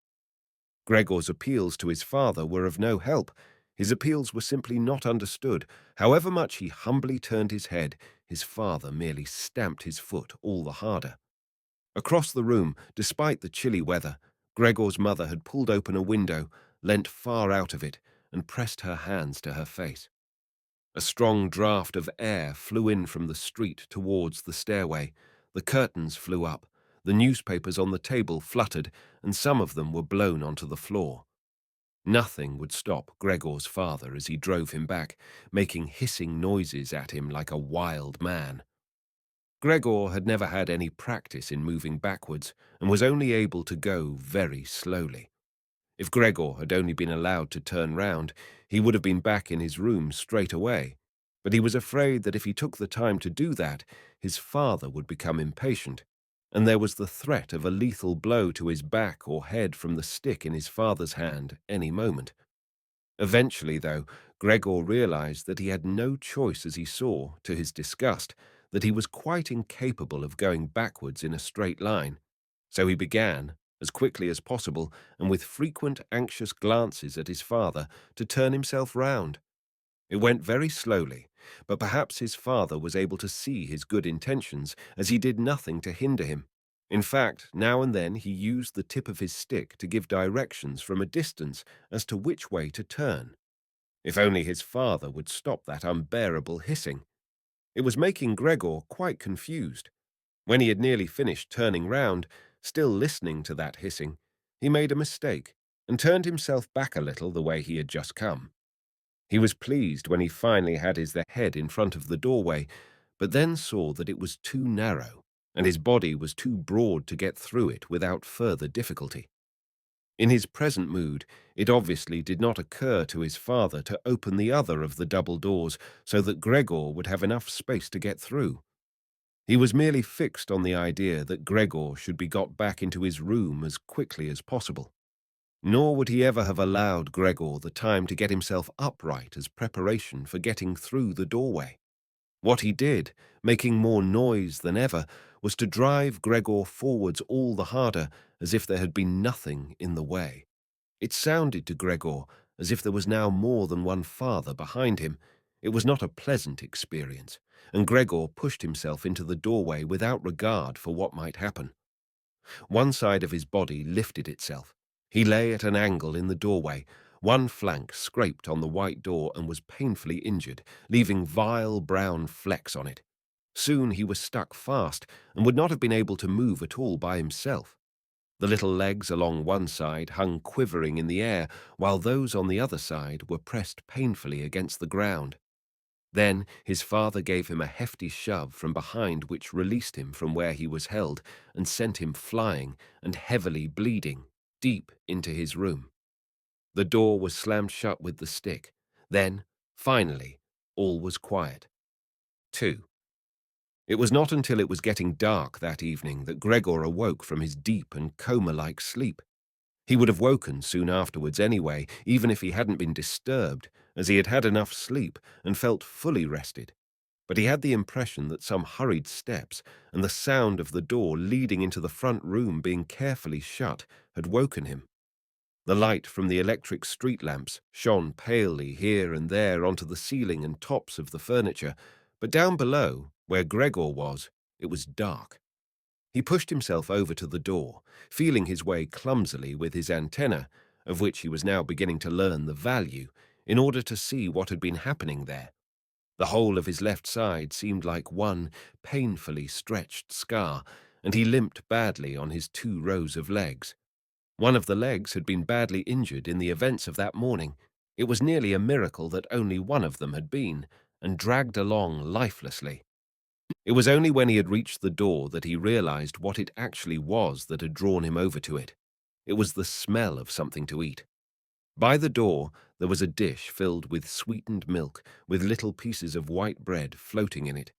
S1: Gregor's appeals to his father were of no help. His appeals were simply not understood. However much he humbly turned his head, his father merely stamped his foot all the harder. Across the room, despite the chilly weather, Gregor's mother had pulled open a window, leant far out of it, and pressed her hands to her face. A strong draught of air flew in from the street towards the stairway. The curtains flew up. The newspapers on the table fluttered, and some of them were blown onto the floor. Nothing would stop Gregor's father as he drove him back, making hissing noises at him like a wild man. Gregor had never had any practice in moving backwards and was only able to go very slowly. If Gregor had only been allowed to turn round, he would have been back in his room straight away. But he was afraid that if he took the time to do that, his father would become impatient, and there was the threat of a lethal blow to his back or head from the stick in his father's hand any moment. Eventually, though, Gregor realized that he had no choice as he saw, to his disgust, that he was quite incapable of going backwards in a straight line. So he began, as quickly as possible, and with frequent anxious glances at his father, to turn himself round. It went very slowly, but perhaps his father was able to see his good intentions, as he did nothing to hinder him. In fact, now and then he used the tip of his stick to give directions from a distance as to which way to turn. If only his father would stop that unbearable hissing. It was making Gregor quite confused. When he had nearly finished turning round, still listening to that hissing, he made a mistake and turned himself back a little the way he had just come. He was pleased when he finally had his head in front of the doorway, but then saw that it was too narrow, and his body was too broad to get through it without further difficulty. In his present mood, it obviously did not occur to his father to open the other of the double doors so that Gregor would have enough space to get through. He was merely fixed on the idea that Gregor should be got back into his room as quickly as possible. Nor would he ever have allowed Gregor the time to get himself upright as preparation for getting through the doorway. What he did, making more noise than ever, was to drive Gregor forwards all the harder, as if there had been nothing in the way. It sounded to Gregor as if there was now more than one father behind him. It was not a pleasant experience, and Gregor pushed himself into the doorway without regard for what might happen. One side of his body lifted itself. He lay at an angle in the doorway. One flank scraped on the white door and was painfully injured, leaving vile brown flecks on it. Soon he was stuck fast and would not have been able to move at all by himself. The little legs along one side hung quivering in the air, while those on the other side were pressed painfully against the ground. Then his father gave him a hefty shove from behind which released him from where he was held and sent him flying and heavily bleeding deep into his room. The door was slammed shut with the stick. Then, finally, all was quiet. 2. It was not until it was getting dark that evening that Gregor awoke from his deep and coma-like sleep. He would have woken soon afterwards anyway, even if he hadn't been disturbed, as he had had enough sleep and felt fully rested. but he had the impression that some hurried steps and the sound of the door leading into the front room being carefully shut had woken him. The light from the electric street lamps shone palely here and there onto the ceiling and tops of the furniture, but down below, where Gregor was, it was dark. He pushed himself over to the door, feeling his way clumsily with his antenna, of which he was now beginning to learn the value, in order to see what had been happening there. The whole of his left side seemed like one painfully stretched scar, and he limped badly on his 2 rows of legs. One of the legs had been badly injured in the events of that morning. It was nearly a miracle that only one of them had been, and dragged along lifelessly. It was only when he had reached the door that he realized what it actually was that had drawn him over to it. It was the smell of something to eat. By the door, there was a dish filled with sweetened milk, with little pieces of white bread floating in it.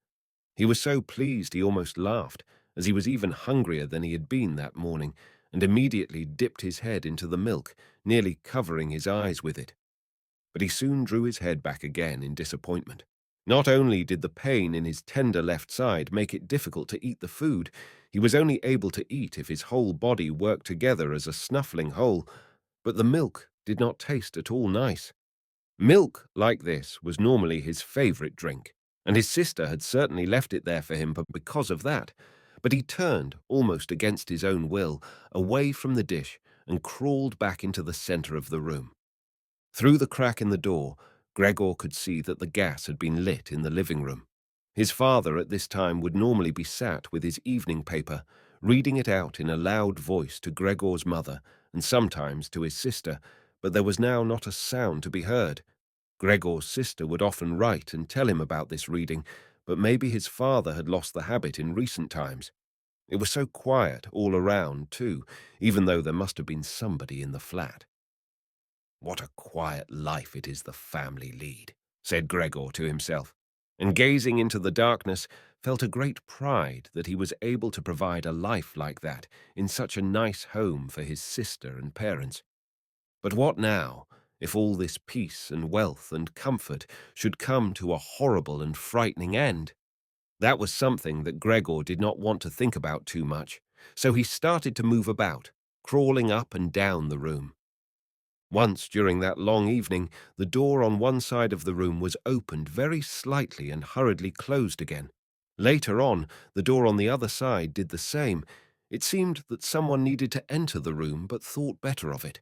S1: He was so pleased he almost laughed, as he was even hungrier than he had been that morning, and immediately dipped his head into the milk, nearly covering his eyes with it. But he soon drew his head back again in disappointment. Not only did the pain in his tender left side make it difficult to eat the food, he was only able to eat if his whole body worked together as a snuffling whole, but the milk did not taste at all nice. Milk like this was normally his favorite drink, and his sister had certainly left it there for him because of that, but he turned, almost against his own will, away from the dish and crawled back into the center of the room. Through the crack in the door, Gregor could see that the gas had been lit in the living room. His father at this time would normally be sat with his evening paper, reading it out in a loud voice to Gregor's mother and sometimes to his sister, but there was now not a sound to be heard. Gregor's sister would often write and tell him about this reading, but maybe his father had lost the habit in recent times. It was so quiet all around, too, even though there must have been somebody in the flat. "What a quiet life it is the family lead," said Gregor to himself, and gazing into the darkness, felt a great pride that he was able to provide a life like that in such a nice home for his sister and parents. But what now, if all this peace and wealth and comfort should come to a horrible and frightening end? That was something that Gregor did not want to think about too much, so he started to move about, crawling up and down the room. Once during that long evening, the door on one side of the room was opened very slightly and hurriedly closed again. Later on, the door on the other side did the same. It seemed that someone needed to enter the room but thought better of it.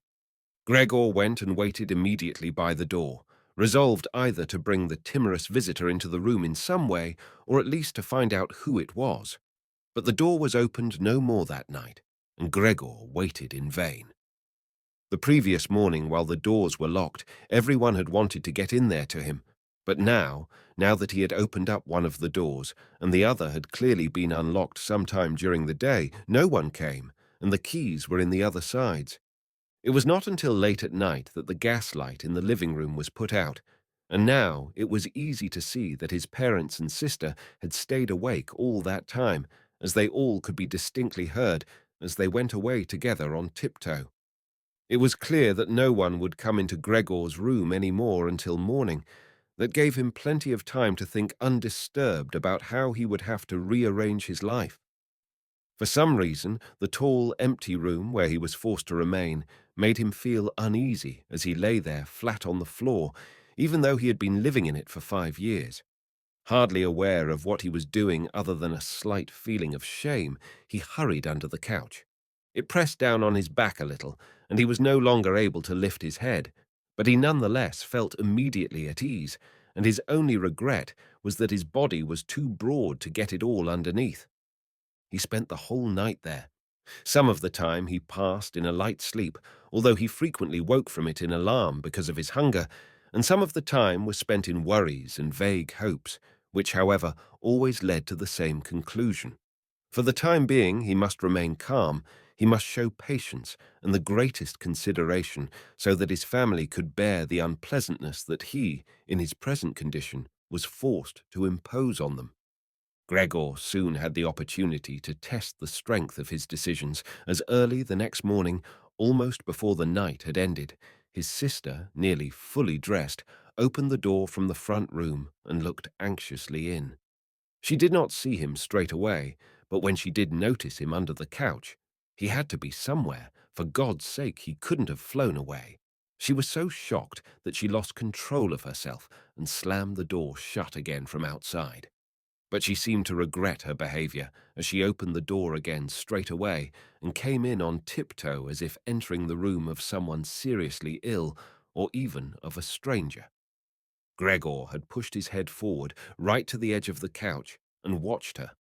S1: Gregor went and waited immediately by the door, resolved either to bring the timorous visitor into the room in some way, or at least to find out who it was. But the door was opened no more that night, and Gregor waited in vain. The previous morning, while the doors were locked, everyone had wanted to get in there to him. But now that he had opened up one of the doors, and the other had clearly been unlocked some time during the day, no one came, and the keys were in the other sides. It was not until late at night that the gas light in the living room was put out, and now it was easy to see that his parents and sister had stayed awake all that time, as they all could be distinctly heard as they went away together on tiptoe. It was clear that no one would come into Gregor's room any more until morning. That gave him plenty of time to think undisturbed about how he would have to rearrange his life. For some reason, the tall, empty room where he was forced to remain made him feel uneasy as he lay there flat on the floor, even though he had been living in it for 5 years. Hardly aware of what he was doing other than a slight feeling of shame, he hurried under the couch. It pressed down on his back a little, and he was no longer able to lift his head, but he nonetheless felt immediately at ease, and his only regret was that his body was too broad to get it all underneath. He spent the whole night there. Some of the time he passed in a light sleep, although he frequently woke from it in alarm because of his hunger, and some of the time was spent in worries and vague hopes, which, however, always led to the same conclusion. For the time being, he must remain calm. He must show patience and the greatest consideration so that his family could bear the unpleasantness that he, in his present condition, was forced to impose on them. Gregor soon had the opportunity to test the strength of his decisions, as early the next morning, almost before the night had ended, his sister, nearly fully dressed, opened the door from the front room and looked anxiously in. She did not see him straight away, but when she did notice him under the couch, he had to be somewhere. For God's sake, he couldn't have flown away. She was so shocked that she lost control of herself and slammed the door shut again from outside. But she seemed to regret her behavior as she opened the door again straight away and came in on tiptoe as if entering the room of someone seriously ill or even of a stranger. Gregor had pushed his head forward right to the edge of the couch and watched her.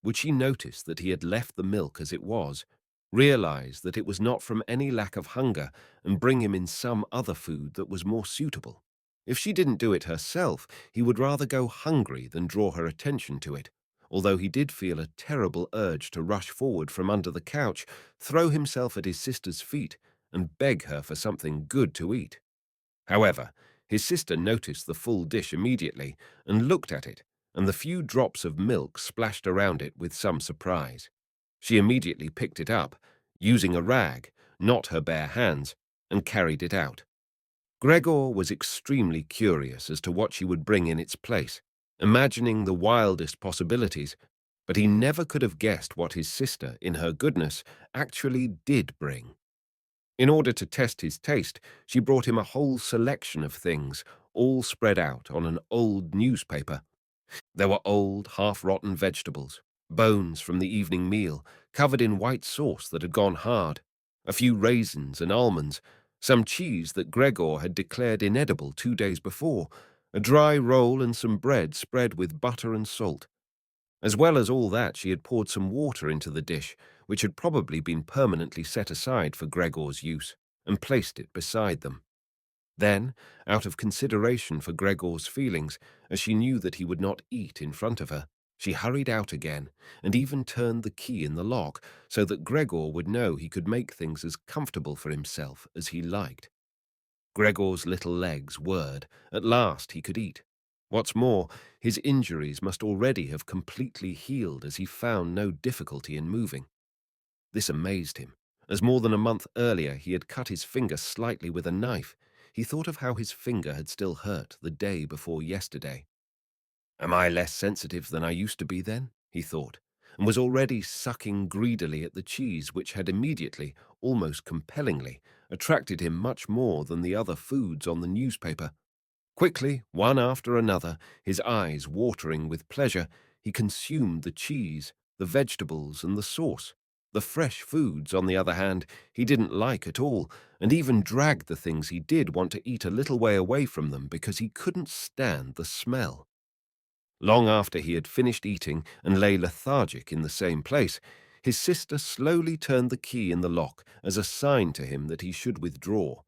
S1: Would she notice that he had left the milk as it was, realize that it was not from any lack of hunger, and bring him in some other food that was more suitable? If she didn't do it herself, he would rather go hungry than draw her attention to it, although he did feel a terrible urge to rush forward from under the couch, throw himself at his sister's feet, and beg her for something good to eat. However, his sister noticed the full dish immediately and looked at it, and the few drops of milk splashed around it with some surprise. She immediately picked it up, using a rag, not her bare hands, and carried it out. Gregor was extremely curious as to what she would bring in its place, imagining the wildest possibilities, but he never could have guessed what his sister, in her goodness, actually did bring. In order to test his taste, she brought him a whole selection of things, all spread out on an old newspaper. There were old, half-rotten vegetables, bones from the evening meal, covered in white sauce that had gone hard, a few raisins and almonds, some cheese that Gregor had declared inedible 2 days before, a dry roll and some bread spread with butter and salt. As well as all that, she had poured some water into the dish, which had probably been permanently set aside for Gregor's use, and placed it beside them. Then, out of consideration for Gregor's feelings, as she knew that he would not eat in front of her, she hurried out again, and even turned the key in the lock so that Gregor would know he could make things as comfortable for himself as he liked. Gregor's little legs whirred. At last he could eat. What's more, his injuries must already have completely healed as he found no difficulty in moving. This amazed him, as more than a month earlier he had cut his finger slightly with a knife. He thought of how his finger had still hurt the day before yesterday. Am I less sensitive than I used to be then? He thought, and was already sucking greedily at the cheese which had immediately, almost compellingly, attracted him much more than the other foods on the newspaper. Quickly, one after another, his eyes watering with pleasure, he consumed the cheese, the vegetables, and the sauce. The fresh foods, on the other hand, he didn't like at all, and even dragged the things he did want to eat a little way away from them because he couldn't stand the smell. Long after he had finished eating and lay lethargic in the same place, his sister slowly turned the key in the lock as a sign to him that he should withdraw.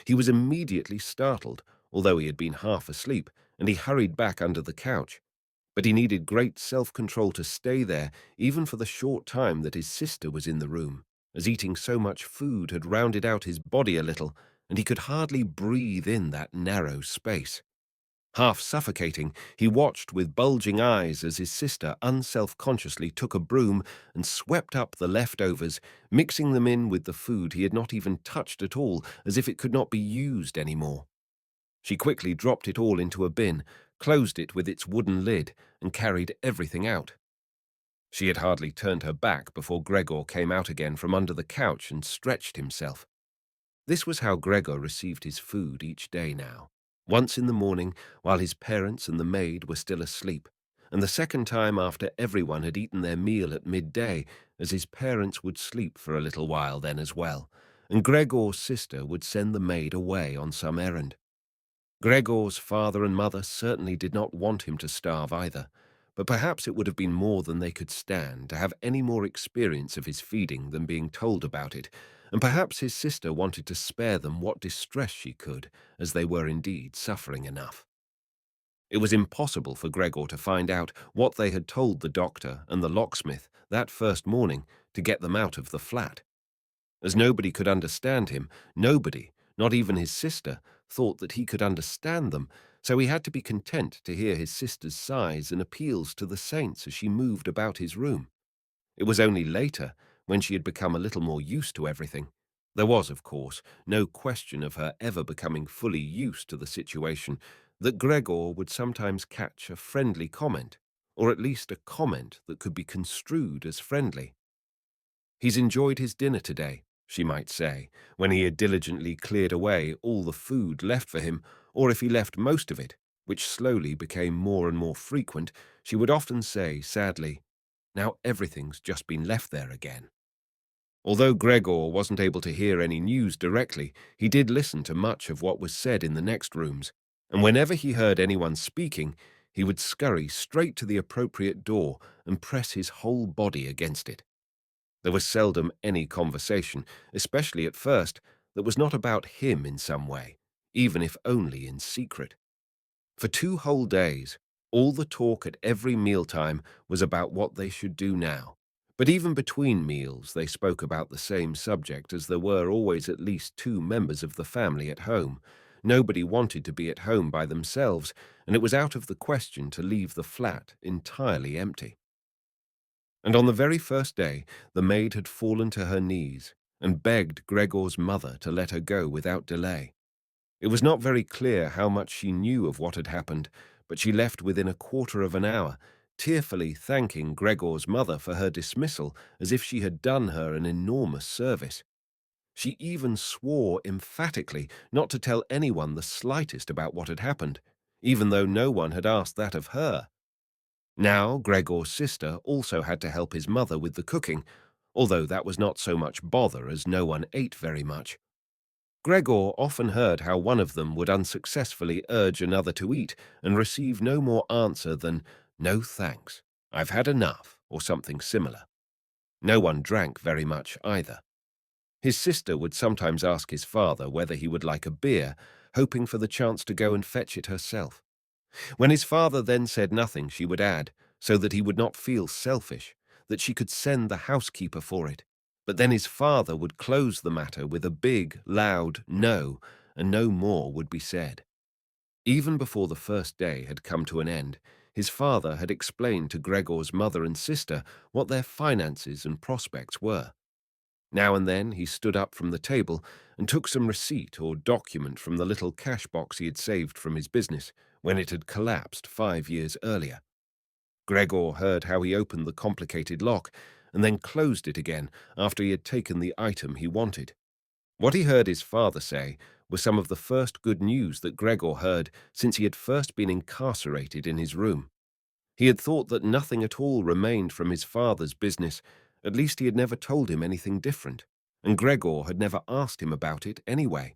S1: He was immediately startled, although he had been half asleep, and he hurried back under the couch. But he needed great self-control to stay there, even for the short time that his sister was in the room, as eating so much food had rounded out his body a little, and he could hardly breathe in that narrow space. Half suffocating, he watched with bulging eyes as his sister unself-consciously took a broom and swept up the leftovers, mixing them in with the food he had not even touched at all, as if it could not be used any more. She quickly dropped it all into a bin, closed it with its wooden lid, and carried everything out. She had hardly turned her back before Gregor came out again from under the couch and stretched himself. This was how Gregor received his food each day now. Once in the morning, while his parents and the maid were still asleep, and the second time after everyone had eaten their meal at midday, as his parents would sleep for a little while then as well, and Gregor's sister would send the maid away on some errand. Gregor's father and mother certainly did not want him to starve either, but perhaps it would have been more than they could stand to have any more experience of his feeding than being told about it, and perhaps his sister wanted to spare them what distress she could, as they were indeed suffering enough. It was impossible for Gregor to find out what they had told the doctor and the locksmith that first morning to get them out of the flat. As nobody could understand him, nobody, not even his sister, thought that he could understand them, so he had to be content to hear his sister's sighs and appeals to the saints as she moved about his room. It was only later, when she had become a little more used to everything, There was, of course, no question of her ever becoming fully used to the situation, that Gregor would sometimes catch a friendly comment, or at least a comment that could be construed as friendly. "He's enjoyed his dinner today," she might say, when he had diligently cleared away all the food left for him, or if he left most of it, which slowly became more and more frequent, she would often say, sadly, "Now everything's just been left there again." Although Gregor wasn't able to hear any news directly, he did listen to much of what was said in the next rooms, and whenever he heard anyone speaking, he would scurry straight to the appropriate door and press his whole body against it. There was seldom any conversation, especially at first, that was not about him in some way, even if only in secret. For 2 whole days, all the talk at every mealtime was about what they should do now. But even between meals, they spoke about the same subject, as there were always at least 2 members of the family at home. Nobody wanted to be at home by themselves, and it was out of the question to leave the flat entirely empty. And on the very first day, the maid had fallen to her knees and begged Gregor's mother to let her go without delay. It was not very clear how much she knew of what had happened, but she left within a quarter of an hour, tearfully thanking Gregor's mother for her dismissal as if she had done her an enormous service. She even swore emphatically not to tell anyone the slightest about what had happened, even though no one had asked that of her. Now Gregor's sister also had to help his mother with the cooking, although that was not so much bother as no one ate very much. Gregor often heard how one of them would unsuccessfully urge another to eat and receive no more answer than, "No thanks, I've had enough," or something similar. No one drank very much either. His sister would sometimes ask his father whether he would like a beer, hoping for the chance to go and fetch it herself. When his father then said nothing, she would add, so that he would not feel selfish, that she could send the housekeeper for it. But then his father would close the matter with a big, loud no, and no more would be said. Even before the first day had come to an end, his father had explained to Gregor's mother and sister what their finances and prospects were. Now and then he stood up from the table and took some receipt or document from the little cash box he had saved from his business when it had collapsed 5 years earlier. Gregor heard how he opened the complicated lock and then closed it again after he had taken the item he wanted. What he heard his father say was some of the first good news that Gregor heard since he had first been incarcerated in his room. He had thought that nothing at all remained from his father's business, at least he had never told him anything different, and Gregor had never asked him about it anyway.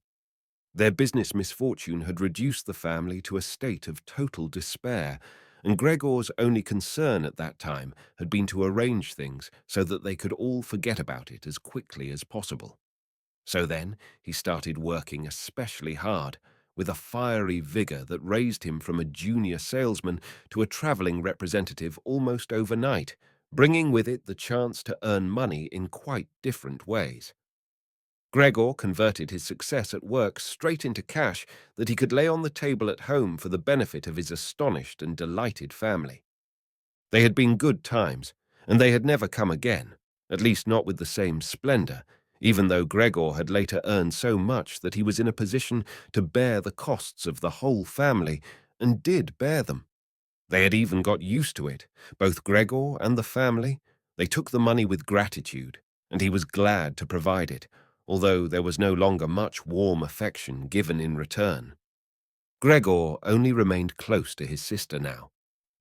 S1: Their business misfortune had reduced the family to a state of total despair, and Gregor's only concern at that time had been to arrange things so that they could all forget about it as quickly as possible. So then he started working especially hard, with a fiery vigor that raised him from a junior salesman to a traveling representative almost overnight, bringing with it the chance to earn money in quite different ways. Gregor converted his success at work straight into cash that he could lay on the table at home for the benefit of his astonished and delighted family. They had been good times, and they had never come again, at least not with the same splendor, even though Gregor had later earned so much that he was in a position to bear the costs of the whole family, and did bear them. They had even got used to it, both Gregor and the family. They took the money with gratitude, and he was glad to provide it, although there was no longer much warm affection given in return. Gregor only remained close to his sister now.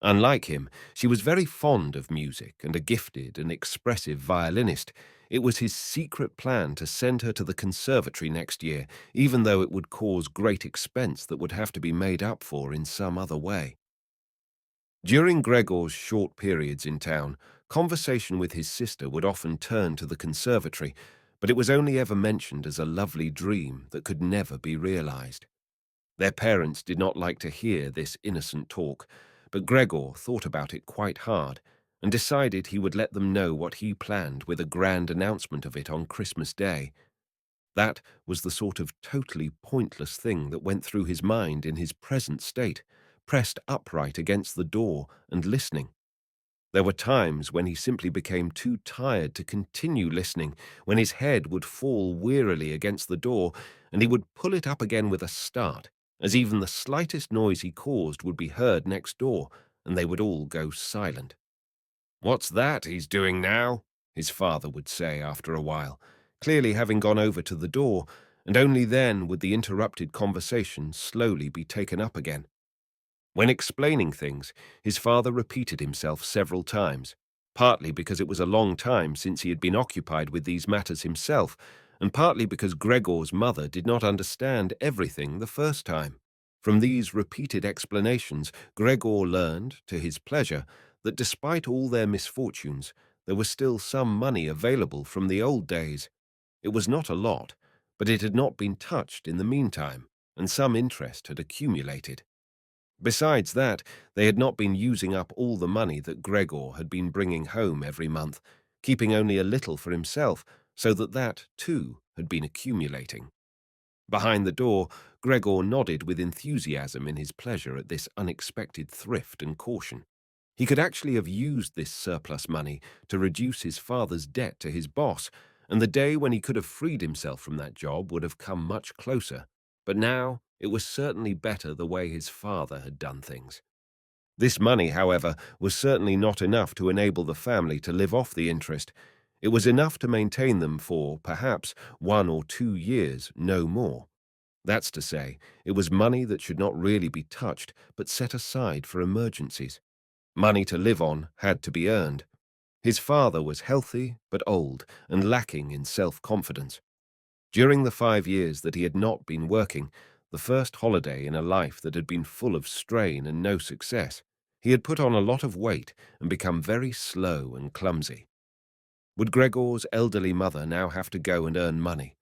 S1: Unlike him, she was very fond of music and a gifted and expressive violinist. It was his secret plan to send her to the conservatory next year, even though it would cause great expense that would have to be made up for in some other way. During Gregor's short periods in town, conversation with his sister would often turn to the conservatory, but it was only ever mentioned as a lovely dream that could never be realized. Their parents did not like to hear this innocent talk, but Gregor thought about it quite hard and decided he would let them know what he planned with a grand announcement of it on Christmas Day. That was the sort of totally pointless thing that went through his mind in his present state, pressed upright against the door and listening. There were times when he simply became too tired to continue listening, when his head would fall wearily against the door, and he would pull it up again with a start, as even the slightest noise he caused would be heard next door, and they would all go silent. "What's that he's doing now?" his father would say after a while, clearly having gone over to the door, and only then would the interrupted conversation slowly be taken up again. When explaining things, his father repeated himself several times, partly because it was a long time since he had been occupied with these matters himself, and partly because Gregor's mother did not understand everything the first time. From these repeated explanations, Gregor learned, to his pleasure, that despite all their misfortunes, there was still some money available from the old days. It was not a lot, but it had not been touched in the meantime, and some interest had accumulated. Besides that, they had not been using up all the money that Gregor had been bringing home every month, keeping only a little for himself, so that, too, had been accumulating. Behind the door, Gregor nodded with enthusiasm in his pleasure at this unexpected thrift and caution. He could actually have used this surplus money to reduce his father's debt to his boss, and the day when he could have freed himself from that job would have come much closer. But now it was certainly better the way his father had done things. This money, however, was certainly not enough to enable the family to live off the interest. It was enough to maintain them for, perhaps, 1 or 2 years, no more. That's to say, it was money that should not really be touched, but set aside for emergencies. Money to live on had to be earned. His father was healthy but old and lacking in self-confidence. During the 5 years that he had not been working, the first holiday in a life that had been full of strain and no success, he had put on a lot of weight and become very slow and clumsy. Would Gregor's elderly mother now have to go and earn money?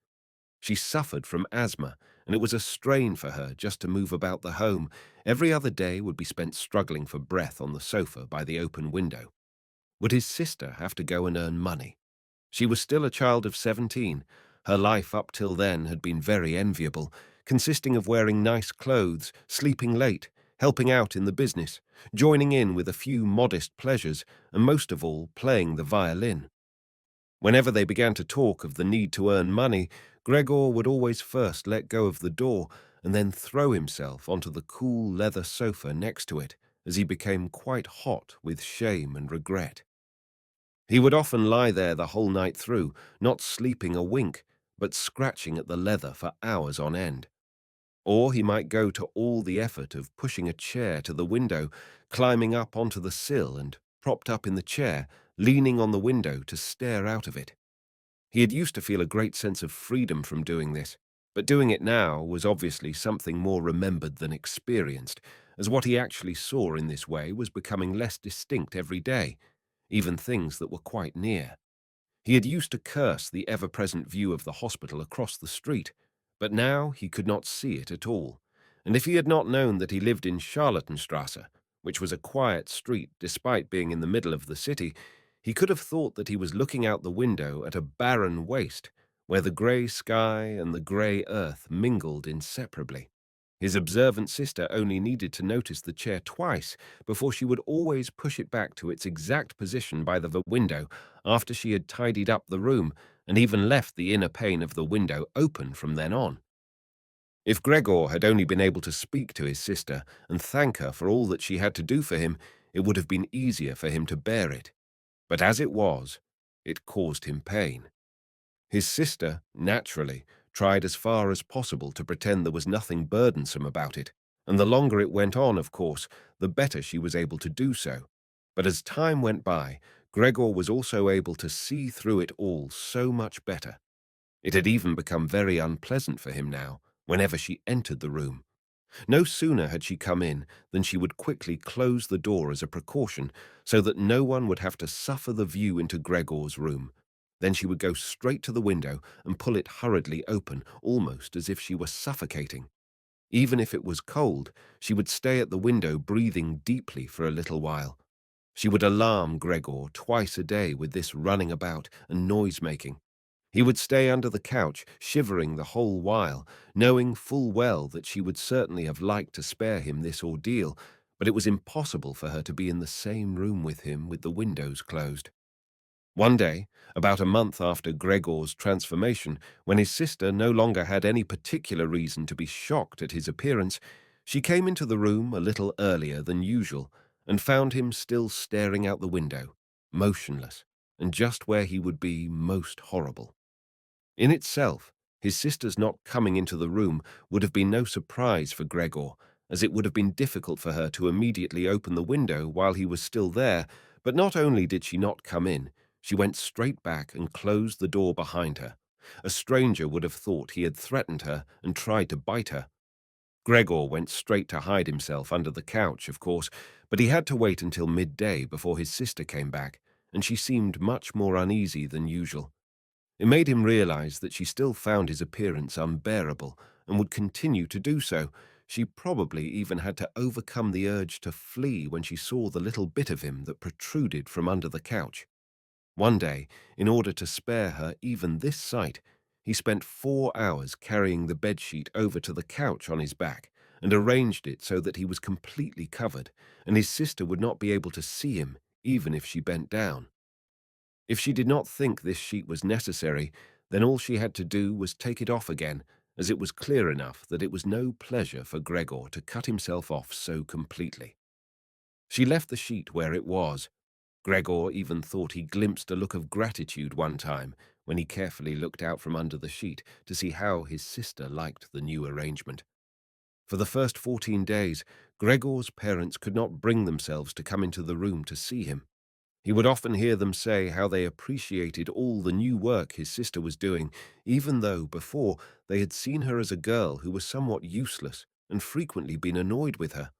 S1: She suffered from asthma, and it was a strain for her just to move about the home. Every other day would be spent struggling for breath on the sofa by the open window. Would his sister have to go and earn money? She was still a child of 17. Her life up till then had been very enviable, consisting of wearing nice clothes, sleeping late, helping out in the business, joining in with a few modest pleasures, and most of all, playing the violin. Whenever they began to talk of the need to earn money, Gregor would always first let go of the door and then throw himself onto the cool leather sofa next to it, as he became quite hot with shame and regret. He would often lie there the whole night through, not sleeping a wink, but scratching at the leather for hours on end. Or he might go to all the effort of pushing a chair to the window, climbing up onto the sill and, propped up in the chair, leaning on the window to stare out of it. He had used to feel a great sense of freedom from doing this, but doing it now was obviously something more remembered than experienced, as what he actually saw in this way was becoming less distinct every day, even things that were quite near. He had used to curse the ever-present view of the hospital across the street, but now he could not see it at all, and if he had not known that he lived in Charlottenstrasse, which was a quiet street despite being in the middle of the city, he could have thought that he was looking out the window at a barren waste, where the grey sky and the grey earth mingled inseparably. His observant sister only needed to notice the chair twice before she would always push it back to its exact position by the window after she had tidied up the room and even left the inner pane of the window open from then on. If Gregor had only been able to speak to his sister and thank her for all that she had to do for him, it would have been easier for him to bear it. But as it was, it caused him pain. His sister, naturally, tried as far as possible to pretend there was nothing burdensome about it, and the longer it went on, of course, the better she was able to do so. But as time went by, Gregor was also able to see through it all so much better. It had even become very unpleasant for him now, whenever she entered the room. No sooner had she come in than she would quickly close the door as a precaution, so that no one would have to suffer the view into Gregor's room. Then she would go straight to the window and pull it hurriedly open, almost as if she were suffocating. Even if it was cold, she would stay at the window breathing deeply for a little while. She would alarm Gregor twice a day with this running about and noise-making. He would stay under the couch, shivering the whole while, knowing full well that she would certainly have liked to spare him this ordeal, but it was impossible for her to be in the same room with him with the windows closed. One day, about a month after Gregor's transformation, when his sister no longer had any particular reason to be shocked at his appearance, she came into the room a little earlier than usual and found him still staring out the window, motionless, and just where he would be most horrible. In itself, his sister's not coming into the room would have been no surprise for Gregor, as it would have been difficult for her to immediately open the window while he was still there, but not only did she not come in, she went straight back and closed the door behind her. A stranger would have thought he had threatened her and tried to bite her. Gregor went straight to hide himself under the couch, of course, but he had to wait until midday before his sister came back, and she seemed much more uneasy than usual. It made him realize that she still found his appearance unbearable and would continue to do so. She probably even had to overcome the urge to flee when she saw the little bit of him that protruded from under the couch. One day, in order to spare her even this sight, he spent 4 hours carrying the bedsheet over to the couch on his back and arranged it so that he was completely covered, and his sister would not be able to see him even if she bent down. If she did not think this sheet was necessary, then all she had to do was take it off again, as it was clear enough that it was no pleasure for Gregor to cut himself off so completely. She left the sheet where it was. Gregor even thought he glimpsed a look of gratitude one time when he carefully looked out from under the sheet to see how his sister liked the new arrangement. For the first 14 days, Gregor's parents could not bring themselves to come into the room to see him. He would often hear them say how they appreciated all the new work his sister was doing, even though before they had seen her as a girl who was somewhat useless and frequently been annoyed with her.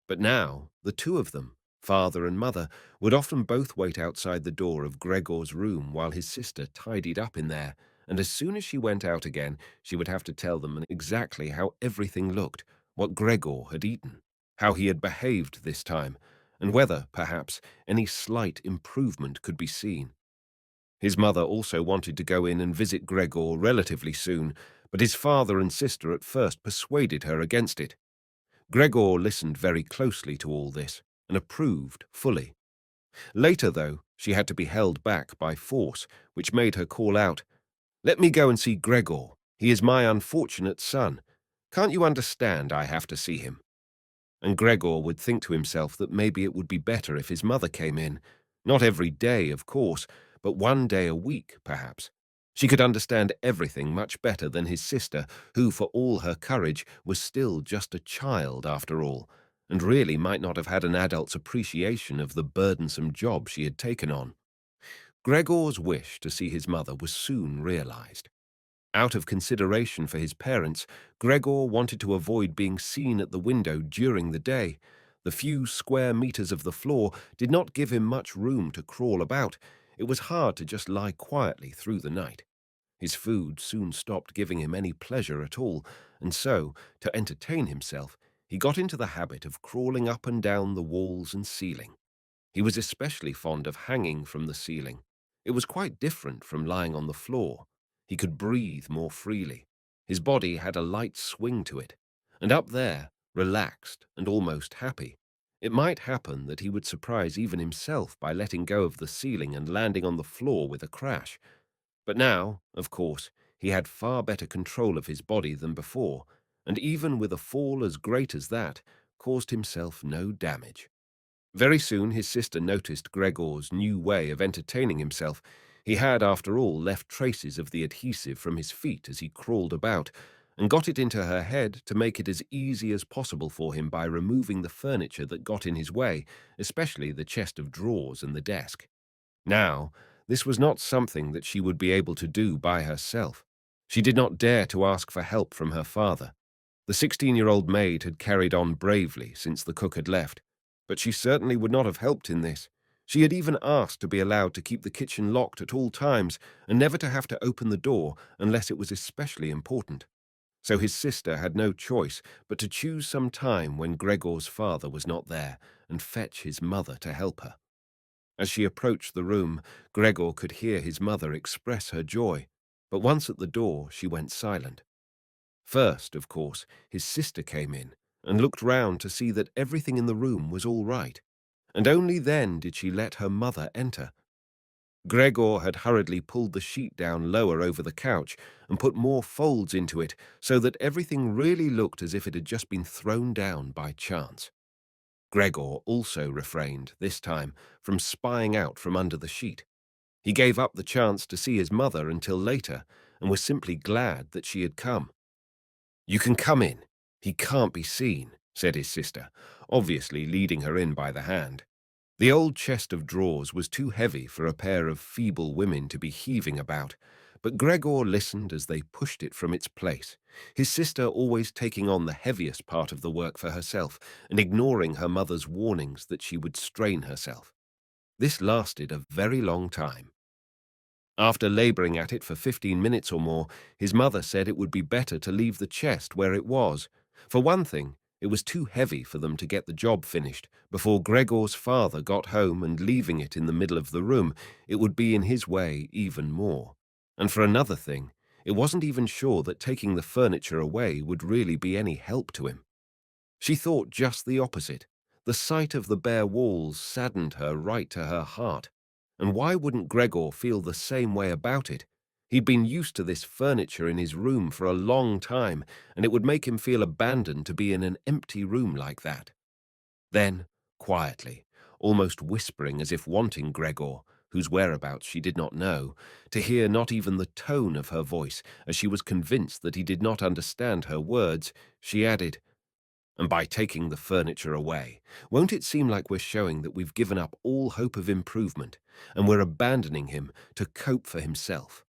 S1: But now, the two of them, father and mother, would often both wait outside the door of Gregor's room while his sister tidied up in there, and as soon as she went out again, she would have to tell them exactly how everything looked, what Gregor had eaten, how he had behaved this time, and whether, perhaps, any slight improvement could be seen. His mother also wanted to go in and visit Gregor relatively soon, but his father and sister at first persuaded her against it. Gregor listened very closely to all this and approved fully. Later, though, she had to be held back by force, which made her call out, "Let me go and see Gregor. He is my unfortunate son. Can't you understand I have to see him?" And Gregor would think to himself that maybe it would be better if his mother came in. Not every day, of course, but one day a week, perhaps. She could understand everything much better than his sister, who, for all her courage, was still just a child after all, and really might not have had an adult's appreciation of the burdensome job she had taken on. Gregor's wish to see his mother was soon realized. Out of consideration for his parents, Gregor wanted to avoid being seen at the window during the day. The few square meters of the floor did not give him much room to crawl about. It was hard to just lie quietly through the night. His food soon stopped giving him any pleasure at all, and so, to entertain himself, he got into the habit of crawling up and down the walls and ceiling. He was especially fond of hanging from the ceiling. It was quite different from lying on the floor. He could breathe more freely. His body had a light swing to it. And up there, relaxed and almost happy, it might happen that he would surprise even himself by letting go of the ceiling and landing on the floor with a crash. But now, of course, he had far better control of his body than before, and even with a fall as great as that, caused himself no damage. Very soon his sister noticed Gregor's new way of entertaining himself. He had, after all, left traces of the adhesive from his feet as he crawled about, and got it into her head to make it as easy as possible for him by removing the furniture that got in his way, especially the chest of drawers and the desk. Now, this was not something that she would be able to do by herself. She did not dare to ask for help from her father. The 16-year-old maid had carried on bravely since the cook had left, but she certainly would not have helped in this. She had even asked to be allowed to keep the kitchen locked at all times and never to have to open the door unless it was especially important. So his sister had no choice but to choose some time when Gregor's father was not there and fetch his mother to help her. As she approached the room, Gregor could hear his mother express her joy, but once at the door she went silent. First, of course, his sister came in, and looked round to see that everything in the room was all right, and only then did she let her mother enter. Gregor had hurriedly pulled the sheet down lower over the couch and put more folds into it so that everything really looked as if it had just been thrown down by chance. Gregor also refrained, this time, from spying out from under the sheet. He gave up the chance to see his mother until later and was simply glad that she had come. "You can come in. He can't be seen," said his sister, obviously leading her in by the hand. The old chest of drawers was too heavy for a pair of feeble women to be heaving about, but Gregor listened as they pushed it from its place, his sister always taking on the heaviest part of the work for herself and ignoring her mother's warnings that she would strain herself. This lasted a very long time. After laboring at it for 15 minutes or more, his mother said it would be better to leave the chest where it was. For one thing, it was too heavy for them to get the job finished before Gregor's father got home, and leaving it in the middle of the room, it would be in his way even more. And for another thing, it wasn't even sure that taking the furniture away would really be any help to him. She thought just the opposite. The sight of the bare walls saddened her right to her heart. And why wouldn't Gregor feel the same way about it? He'd been used to this furniture in his room for a long time, and it would make him feel abandoned to be in an empty room like that. Then, quietly, almost whispering as if wanting Gregor, whose whereabouts she did not know, to hear not even the tone of her voice, as she was convinced that he did not understand her words, she added, "And by taking the furniture away, won't it seem like we're showing that we've given up all hope of improvement and we're abandoning him to cope for himself?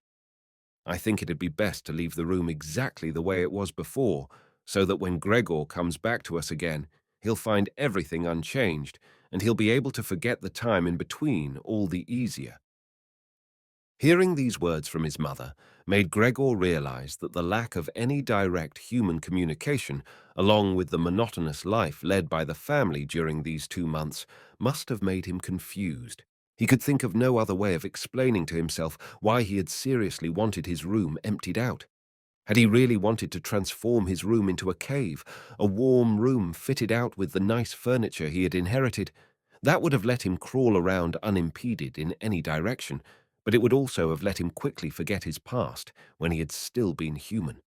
S1: I think it'd be best to leave the room exactly the way it was before, so that when Gregor comes back to us again, he'll find everything unchanged and he'll be able to forget the time in between all the easier." Hearing these words from his mother made Gregor realize that the lack of any direct human communication, along with the monotonous life led by the family during these 2 months, must have made him confused. He could think of no other way of explaining to himself why he had seriously wanted his room emptied out. Had he really wanted to transform his room into a cave, a warm room fitted out with the nice furniture he had inherited? That would have let him crawl around unimpeded in any direction, but it would also have let him quickly forget his past when he had still been human.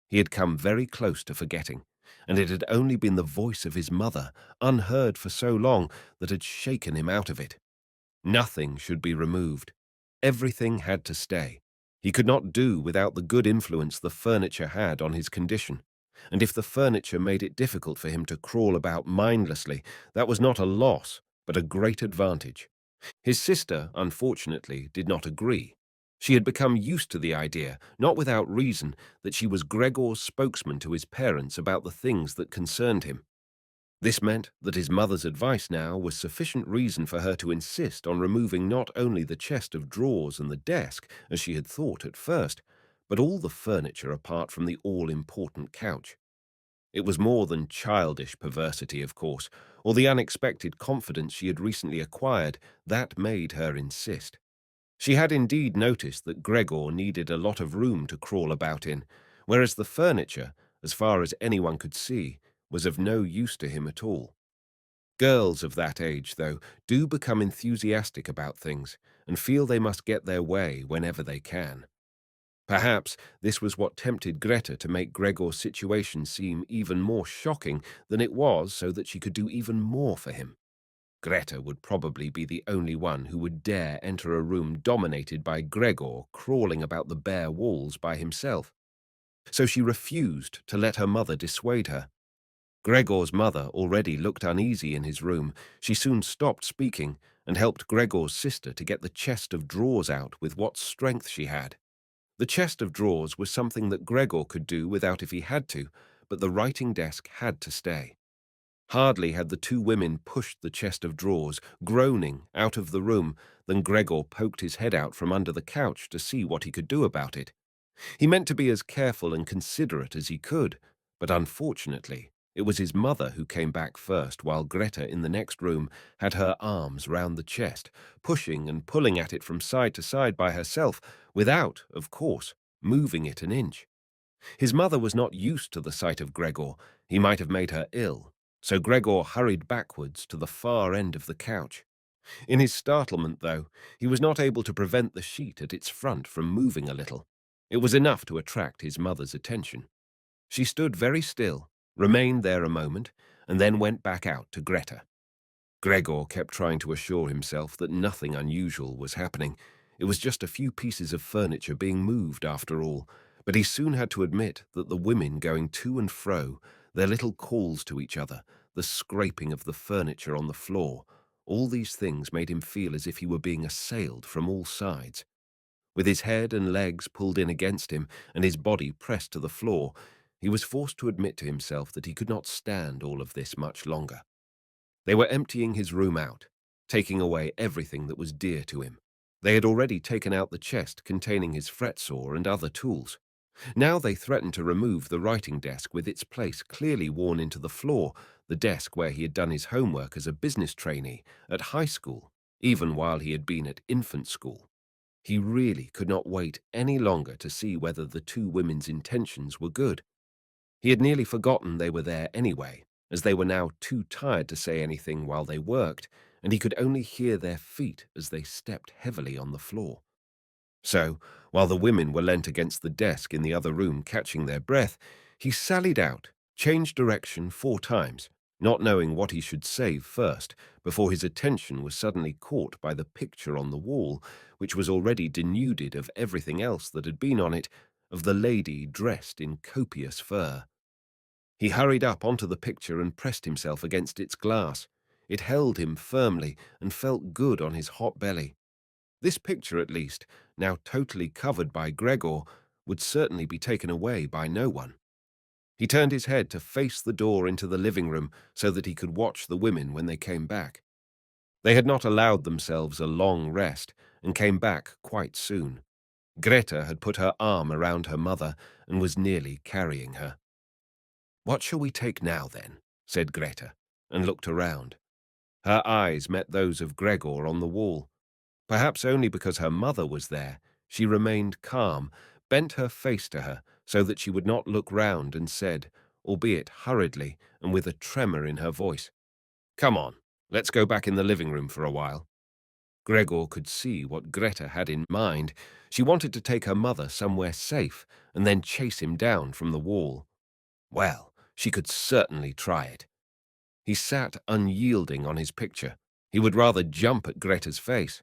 S1: He had come very close to forgetting, and it had only been the voice of his mother, unheard for so long, that had shaken him out of it. Nothing should be removed. Everything had to stay. He could not do without the good influence the furniture had on his condition. And if the furniture made it difficult for him to crawl about mindlessly, that was not a loss, but a great advantage. His sister, unfortunately, did not agree. She had become used to the idea, not without reason, that she was Gregor's spokesman to his parents about the things that concerned him. This meant that his mother's advice now was sufficient reason for her to insist on removing not only the chest of drawers and the desk, as she had thought at first, but all the furniture apart from the all-important couch. It was more than childish perversity, of course, or the unexpected confidence she had recently acquired that made her insist. She had indeed noticed that Gregor needed a lot of room to crawl about in, whereas the furniture, as far as anyone could see, was of no use to him at all. Girls of that age, though, do become enthusiastic about things and feel they must get their way whenever they can. Perhaps this was what tempted Greta to make Gregor's situation seem even more shocking than it was, so that she could do even more for him. Greta would probably be the only one who would dare enter a room dominated by Gregor crawling about the bare walls by himself. So she refused to let her mother dissuade her. Gregor's mother already looked uneasy in his room. She soon stopped speaking and helped Gregor's sister to get the chest of drawers out with what strength she had. The chest of drawers was something that Gregor could do without if he had to, but the writing desk had to stay. Hardly had the two women pushed the chest of drawers, groaning, out of the room, than Gregor poked his head out from under the couch to see what he could do about it. He meant to be as careful and considerate as he could, but unfortunately, it was his mother who came back first, while Greta in the next room had her arms round the chest, pushing and pulling at it from side to side by herself, without, of course, moving it an inch. His mother was not used to the sight of Gregor. He might have made her ill, so Gregor hurried backwards to the far end of the couch. In his startlement, though, he was not able to prevent the sheet at its front from moving a little. It was enough to attract his mother's attention. She stood very still, remained there a moment, and then went back out to Greta. Gregor kept trying to assure himself that nothing unusual was happening. It was just a few pieces of furniture being moved after all, but he soon had to admit that the women going to and fro, their little calls to each other, the scraping of the furniture on the floor, all these things made him feel as if he were being assailed from all sides. With his head and legs pulled in against him and his body pressed to the floor, he was forced to admit to himself that he could not stand all of this much longer. They were emptying his room out, taking away everything that was dear to him. They had already taken out the chest containing his fretsaw and other tools. Now they threatened to remove the writing desk with its place clearly worn into the floor, the desk where he had done his homework as a business trainee at high school, even while he had been at infant school. He really could not wait any longer to see whether the two women's intentions were good. He had nearly forgotten they were there anyway, as they were now too tired to say anything while they worked, and he could only hear their feet as they stepped heavily on the floor. So, while the women were leant against the desk in the other room catching their breath, he sallied out, changed direction 4 times, not knowing what he should save first, before his attention was suddenly caught by the picture on the wall, which was already denuded of everything else that had been on it, of the lady dressed in copious fur. He hurried up onto the picture and pressed himself against its glass. It held him firmly and felt good on his hot belly. This picture, at least, now totally covered by Gregor, would certainly be taken away by no one. He turned his head to face the door into the living room so that he could watch the women when they came back. They had not allowed themselves a long rest and came back quite soon. Greta had put her arm around her mother and was nearly carrying her. "What shall we take now, then?" said Greta, and looked around. Her eyes met those of Gregor on the wall. Perhaps only because her mother was there, she remained calm, bent her face to her so that she would not look round and said, albeit hurriedly and with a tremor in her voice, "Come on, let's go back in the living room for a while." Gregor could see what Greta had in mind. She wanted to take her mother somewhere safe and then chase him down from the wall. Well, she could certainly try it. He sat unyielding on his picture. He would rather jump at Greta's face.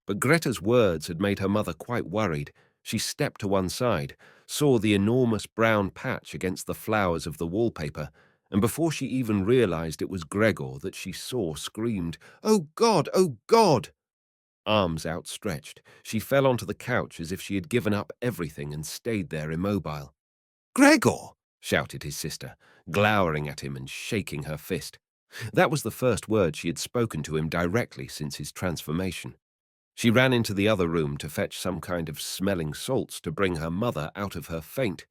S1: But Greta's words had made her mother quite worried. She stepped to one side, saw the enormous brown patch against the flowers of the wallpaper, and before she even realized it was Gregor that she saw, screamed, "Oh God! Oh God!" Arms outstretched, she fell onto the couch as if she had given up everything and stayed there immobile. "Gregor!" shouted his sister, glowering at him and shaking her fist. That was the first word she had spoken to him directly since his transformation. She ran into the other room to fetch some kind of smelling salts to bring her mother out of her faint.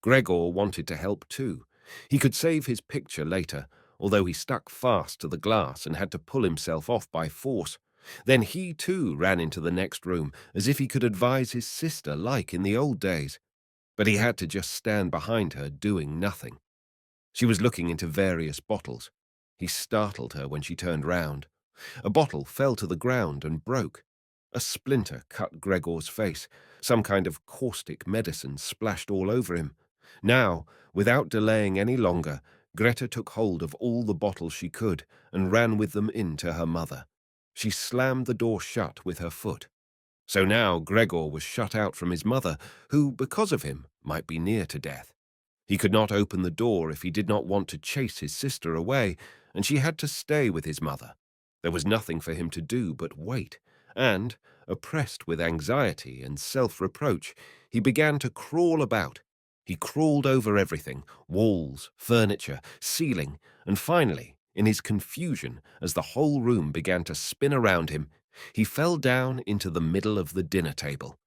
S1: Gregor wanted to help too. He could save his picture later, although he stuck fast to the glass and had to pull himself off by force. Then he too ran into the next room, as if he could advise his sister like in the old days. But he had to just stand behind her, doing nothing. She was looking into various bottles. He startled her when she turned round. A bottle fell to the ground and broke. A splinter cut Gregor's face. Some kind of caustic medicine splashed all over him. Now, without delaying any longer, Greta took hold of all the bottles she could and ran with them in to her mother. She slammed the door shut with her foot. So now Gregor was shut out from his mother, who, because of him, might be near to death. He could not open the door if he did not want to chase his sister away, and she had to stay with his mother. There was nothing for him to do but wait, and, oppressed with anxiety and self-reproach, he began to crawl about. He crawled over everything, walls, furniture, ceiling, and finally, in his confusion, as the whole room began to spin around him, he fell down into the middle of the dinner table.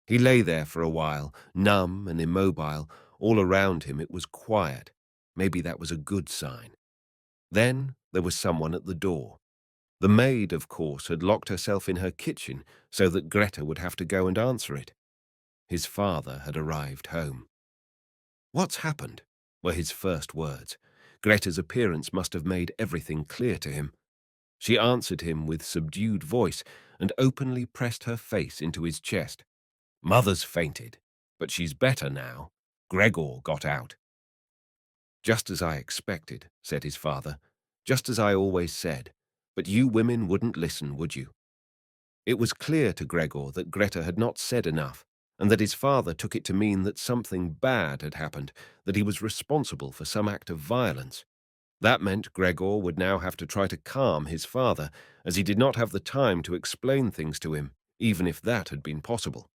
S1: He lay there for a while, numb and immobile. All around him it was quiet. Maybe that was a good sign. Then there was someone at the door. The maid, of course, had locked herself in her kitchen so that Greta would have to go and answer it. His father had arrived home. "What's happened?" were his first words. Greta's appearance must have made everything clear to him. She answered him with subdued voice and openly pressed her face into his chest. "Mother's fainted, but she's better now. Gregor got out." "Just as I expected," said his father. "Just as I always said. But you women wouldn't listen, would you?" It was clear to Gregor that Greta had not said enough, and that his father took it to mean that something bad had happened, that he was responsible for some act of violence. That meant Gregor would now have to try to calm his father, as he did not have the time to explain things to him, even if that had been possible.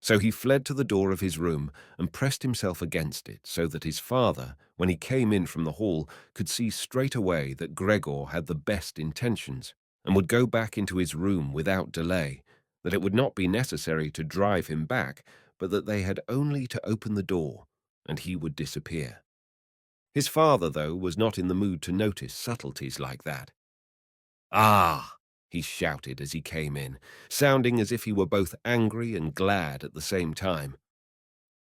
S1: So he fled to the door of his room and pressed himself against it so that his father, when he came in from the hall, could see straight away that Gregor had the best intentions and would go back into his room without delay, that it would not be necessary to drive him back, but that they had only to open the door, and he would disappear. His father, though, was not in the mood to notice subtleties like that. "Ah!" he shouted as he came in, sounding as if he were both angry and glad at the same time.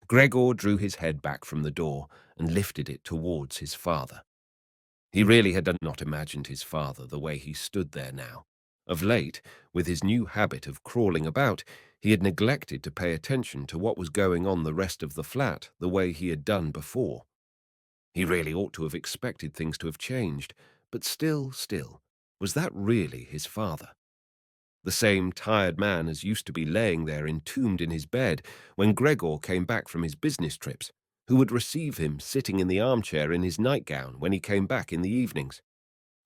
S1: Gregor drew his head back from the door and lifted it towards his father. He really had not imagined his father the way he stood there now. Of late, with his new habit of crawling about, he had neglected to pay attention to what was going on the rest of the flat the way he had done before. He really ought to have expected things to have changed, but still, was that really his father? The same tired man as used to be laying there entombed in his bed when Gregor came back from his business trips, who would receive him sitting in the armchair in his nightgown when he came back in the evenings,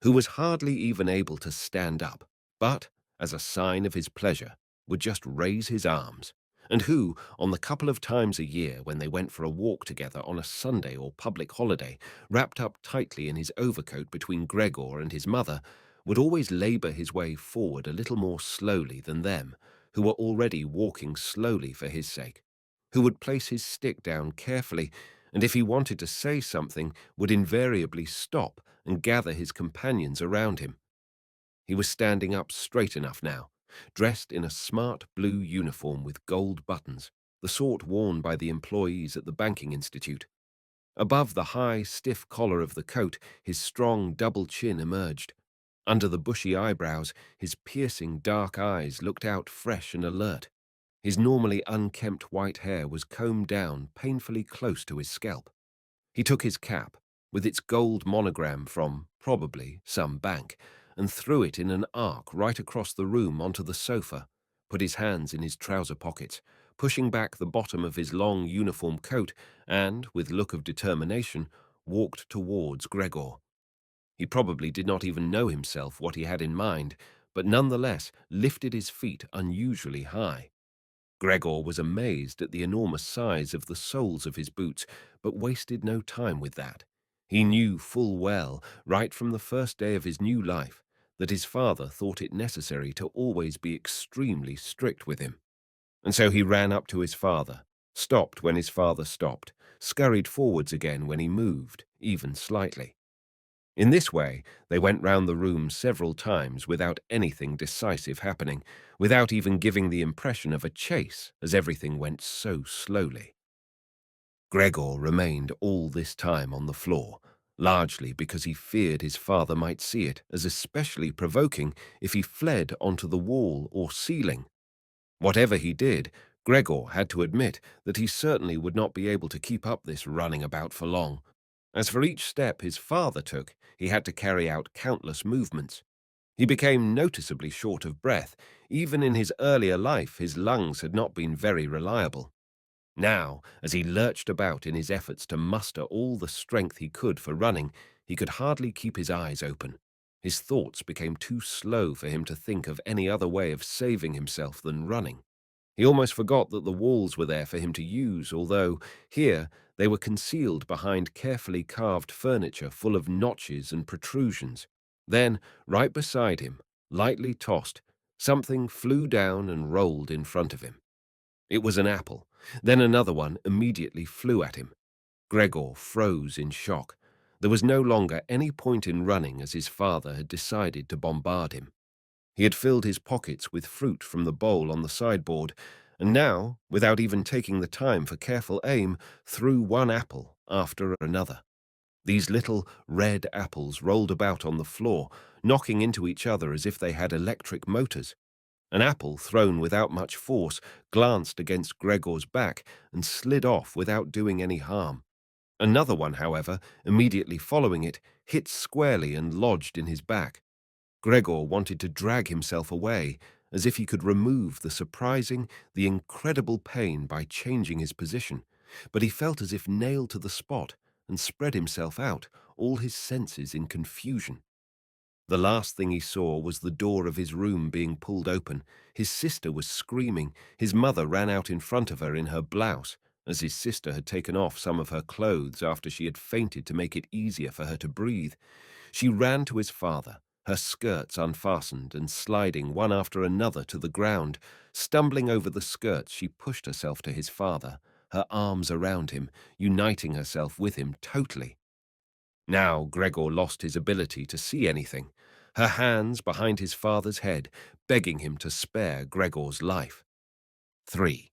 S1: who was hardly even able to stand up, but, as a sign of his pleasure, would just raise his arms, and who, on the couple of times a year when they went for a walk together on a Sunday or public holiday, wrapped up tightly in his overcoat between Gregor and his mother, would always labour his way forward a little more slowly than them, who were already walking slowly for his sake, who would place his stick down carefully, and if he wanted to say something, would invariably stop and gather his companions around him. He was standing up straight enough now, dressed in a smart blue uniform with gold buttons, the sort worn by the employees at the banking institute. Above the high, stiff collar of the coat, his strong double chin emerged. Under the bushy eyebrows, his piercing dark eyes looked out fresh and alert. His normally unkempt white hair was combed down painfully close to his scalp. He took his cap, with its gold monogram from, probably, some bank, and threw it in an arc right across the room onto the sofa, put his hands in his trouser pockets, pushing back the bottom of his long uniform coat, and, with look of determination, walked towards Gregor. He probably did not even know himself what he had in mind, but nonetheless lifted his feet unusually high. Gregor was amazed at the enormous size of the soles of his boots, but wasted no time with that. He knew full well, right from the first day of his new life, that his father thought it necessary to always be extremely strict with him. And so he ran up to his father, stopped when his father stopped, scurried forwards again when he moved, even slightly. In this way, they went round the room several times without anything decisive happening, without even giving the impression of a chase, as everything went so slowly. Gregor remained all this time on the floor, largely because he feared his father might see it as especially provoking if he fled onto the wall or ceiling. Whatever he did, Gregor had to admit that he certainly would not be able to keep up this running about for long. As for each step his father took, he had to carry out countless movements. He became noticeably short of breath. Even in his earlier life, his lungs had not been very reliable. Now, as he lurched about in his efforts to muster all the strength he could for running, he could hardly keep his eyes open. His thoughts became too slow for him to think of any other way of saving himself than running. He almost forgot that the walls were there for him to use, although, here, they were concealed behind carefully carved furniture full of notches and protrusions. Then, right beside him, lightly tossed, something flew down and rolled in front of him. It was an apple. Then another one immediately flew at him. Gregor froze in shock. There was no longer any point in running as his father had decided to bombard him. He had filled his pockets with fruit from the bowl on the sideboard, and now, without even taking the time for careful aim, threw one apple after another. These little red apples rolled about on the floor, knocking into each other as if they had electric motors. An apple thrown without much force glanced against Gregor's back and slid off without doing any harm. Another one, however, immediately following it, hit squarely and lodged in his back. Gregor wanted to drag himself away, as if he could remove the surprising, the incredible pain by changing his position, but he felt as if nailed to the spot and spread himself out, all his senses in confusion. The last thing he saw was the door of his room being pulled open. His sister was screaming. His mother ran out in front of her in her blouse, as his sister had taken off some of her clothes after she had fainted to make it easier for her to breathe. She ran to his father, her skirts unfastened and sliding one after another to the ground. Stumbling over the skirts, she pushed herself to his father, her arms around him, uniting herself with him totally. Now Gregor lost his ability to see anything, her hands behind his father's head, begging him to spare Gregor's life. 3.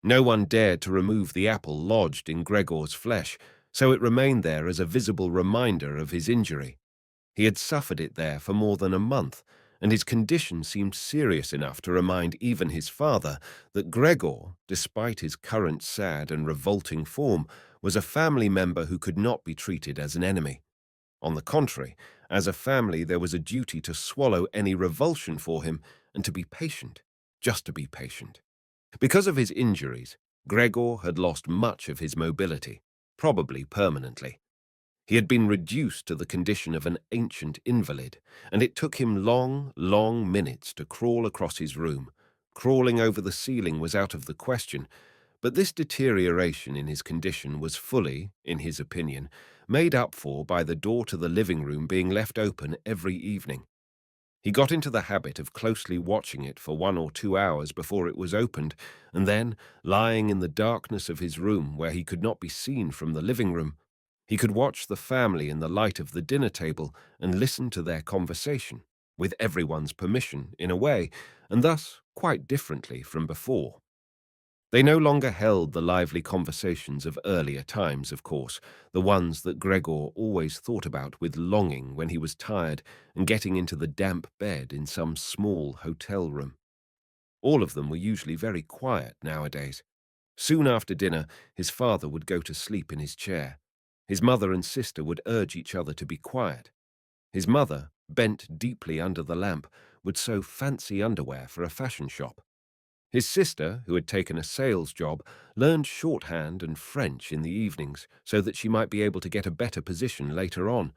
S1: No one dared to remove the apple lodged in Gregor's flesh, so it remained there as a visible reminder of his injury. He had suffered it there for more than a month, and his condition seemed serious enough to remind even his father that Gregor, despite his current sad and revolting form, was a family member who could not be treated as an enemy. On the contrary, as a family there was a duty to swallow any revulsion for him and to be patient, just to be patient. Because of his injuries, Gregor had lost much of his mobility, probably permanently. He had been reduced to the condition of an ancient invalid, and it took him long, long minutes to crawl across his room. Crawling over the ceiling was out of the question, but this deterioration in his condition was fully, in his opinion, made up for by the door to the living room being left open every evening. He got into the habit of closely watching it for 1 or 2 hours before it was opened, and then, lying in the darkness of his room where he could not be seen from the living room, he could watch the family in the light of the dinner table and listen to their conversation, with everyone's permission, in a way, and thus quite differently from before. They no longer held the lively conversations of earlier times, of course, the ones that Gregor always thought about with longing when he was tired and getting into the damp bed in some small hotel room. All of them were usually very quiet nowadays. Soon after dinner, his father would go to sleep in his chair. His mother and sister would urge each other to be quiet. His mother, bent deeply under the lamp, would sew fancy underwear for a fashion shop. His sister, who had taken a sales job, learned shorthand and French in the evenings so that she might be able to get a better position later on.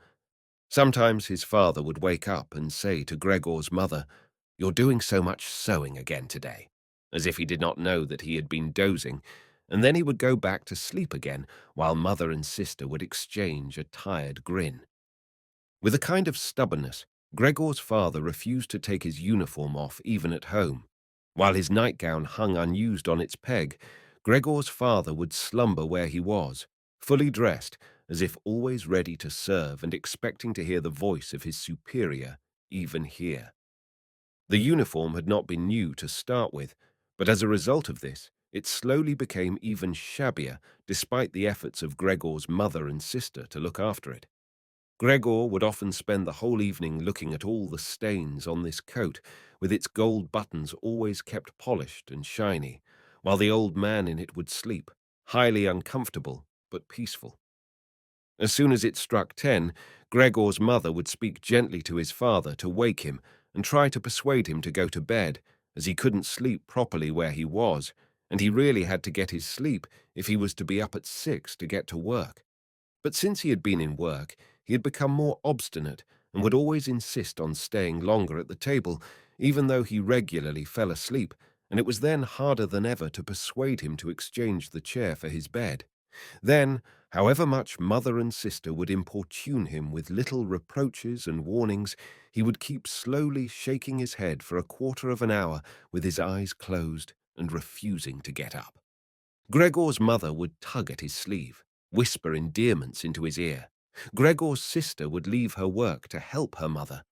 S1: Sometimes his father would wake up and say to Gregor's mother, "You're doing so much sewing again today," as if he did not know that he had been dozing, and then he would go back to sleep again while mother and sister would exchange a tired grin. With a kind of stubbornness, Gregor's father refused to take his uniform off even at home. While his nightgown hung unused on its peg, Gregor's father would slumber where he was, fully dressed, as if always ready to serve and expecting to hear the voice of his superior, even here. The uniform had not been new to start with, but as a result of this, it slowly became even shabbier despite the efforts of Gregor's mother and sister to look after it. Gregor would often spend the whole evening looking at all the stains on this coat, with its gold buttons always kept polished and shiny, while the old man in it would sleep, highly uncomfortable but peaceful. As soon as it struck 10, Gregor's mother would speak gently to his father to wake him and try to persuade him to go to bed, as he couldn't sleep properly where he was, and he really had to get his sleep if he was to be up at 6 to get to work. But since he had been in work, he had become more obstinate and would always insist on staying longer at the table, even though he regularly fell asleep, and it was then harder than ever to persuade him to exchange the chair for his bed. Then, however much mother and sister would importune him with little reproaches and warnings, he would keep slowly shaking his head for a quarter of an hour with his eyes closed and refusing to get up. Gregor's mother would tug at his sleeve, whisper endearments into his ear. Gregor's sister would leave her work to help her mother,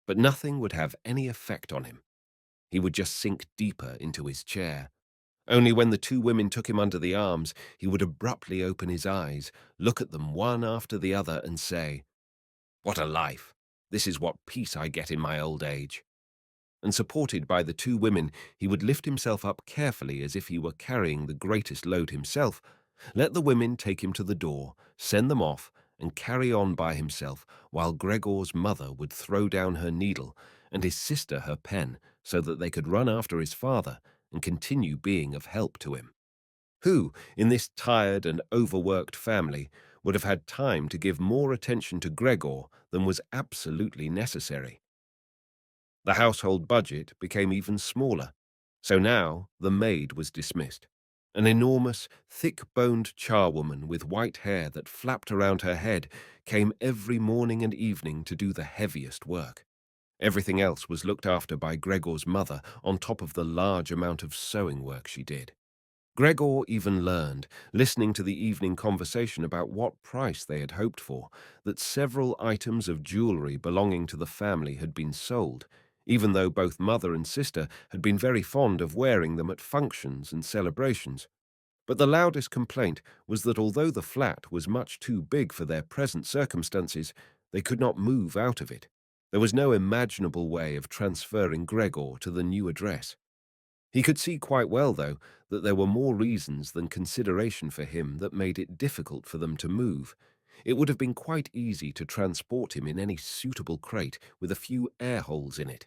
S1: but nothing would have any effect on him. He would just sink deeper into his chair. Only when the two women took him under the arms, he would abruptly open his eyes, look at them one after the other, and say, "What a life! This is what peace I get in my old age." And supported by the two women, he would lift himself up carefully as if he were carrying the greatest load himself, let the women take him to the door, send them off, and carry on by himself, while Gregor's mother would throw down her needle and his sister her pen so that they could run after his father and continue being of help to him. Who, in this tired and overworked family, would have had time to give more attention to Gregor than was absolutely necessary? The household budget became even smaller, so now the maid was dismissed. An enormous, thick-boned charwoman with white hair that flapped around her head came every morning and evening to do the heaviest work. Everything else was looked after by Gregor's mother on top of the large amount of sewing work she did. Gregor even learned, listening to the evening conversation about what price they had hoped for, that several items of jewellery belonging to the family had been sold, even though both mother and sister had been very fond of wearing them at functions and celebrations. But the loudest complaint was that although the flat was much too big for their present circumstances, they could not move out of it. There was no imaginable way of transferring Gregor to the new address. He could see quite well, though, that there were more reasons than consideration for him that made it difficult for them to move. It would have been quite easy to transport him in any suitable crate with a few air holes in it.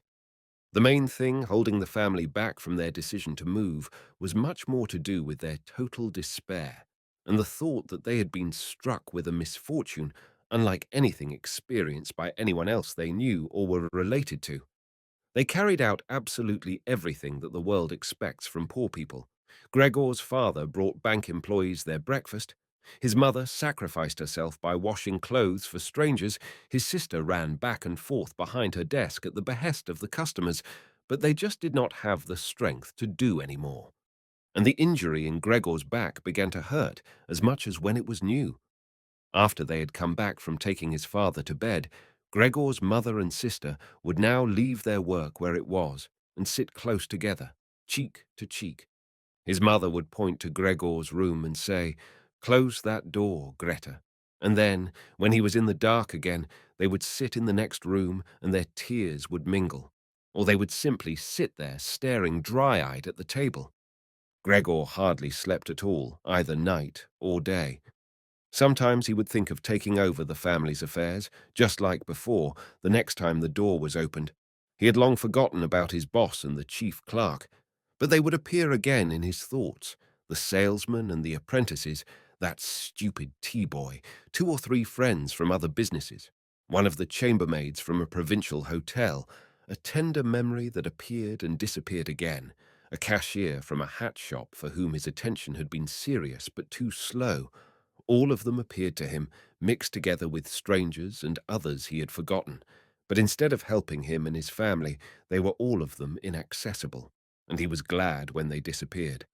S1: The main thing holding the family back from their decision to move was much more to do with their total despair and the thought that they had been struck with a misfortune unlike anything experienced by anyone else they knew or were related to. They carried out absolutely everything that the world expects from poor people. Gregor's father brought bank employees their breakfast. His mother sacrificed herself by washing clothes for strangers. His sister ran back and forth behind her desk at the behest of the customers, but they just did not have the strength to do any more. And the injury in Gregor's back began to hurt as much as when it was new. After they had come back from taking his father to bed, Gregor's mother and sister would now leave their work where it was and sit close together, cheek to cheek. His mother would point to Gregor's room and say, "Close that door, Greta." And then, when he was in the dark again, they would sit in the next room and their tears would mingle. Or they would simply sit there staring dry-eyed at the table. Gregor hardly slept at all, either night or day. Sometimes he would think of taking over the family's affairs, just like before, the next time the door was opened. He had long forgotten about his boss and the chief clerk, but they would appear again in his thoughts, the salesman and the apprentices, that stupid tea-boy, 2 or 3 friends from other businesses, one of the chambermaids from a provincial hotel, a tender memory that appeared and disappeared again, a cashier from a hat shop for whom his attention had been serious but too slow. All of them appeared to him, mixed together with strangers and others he had forgotten, but instead of helping him and his family, they were all of them inaccessible, and he was glad when they disappeared.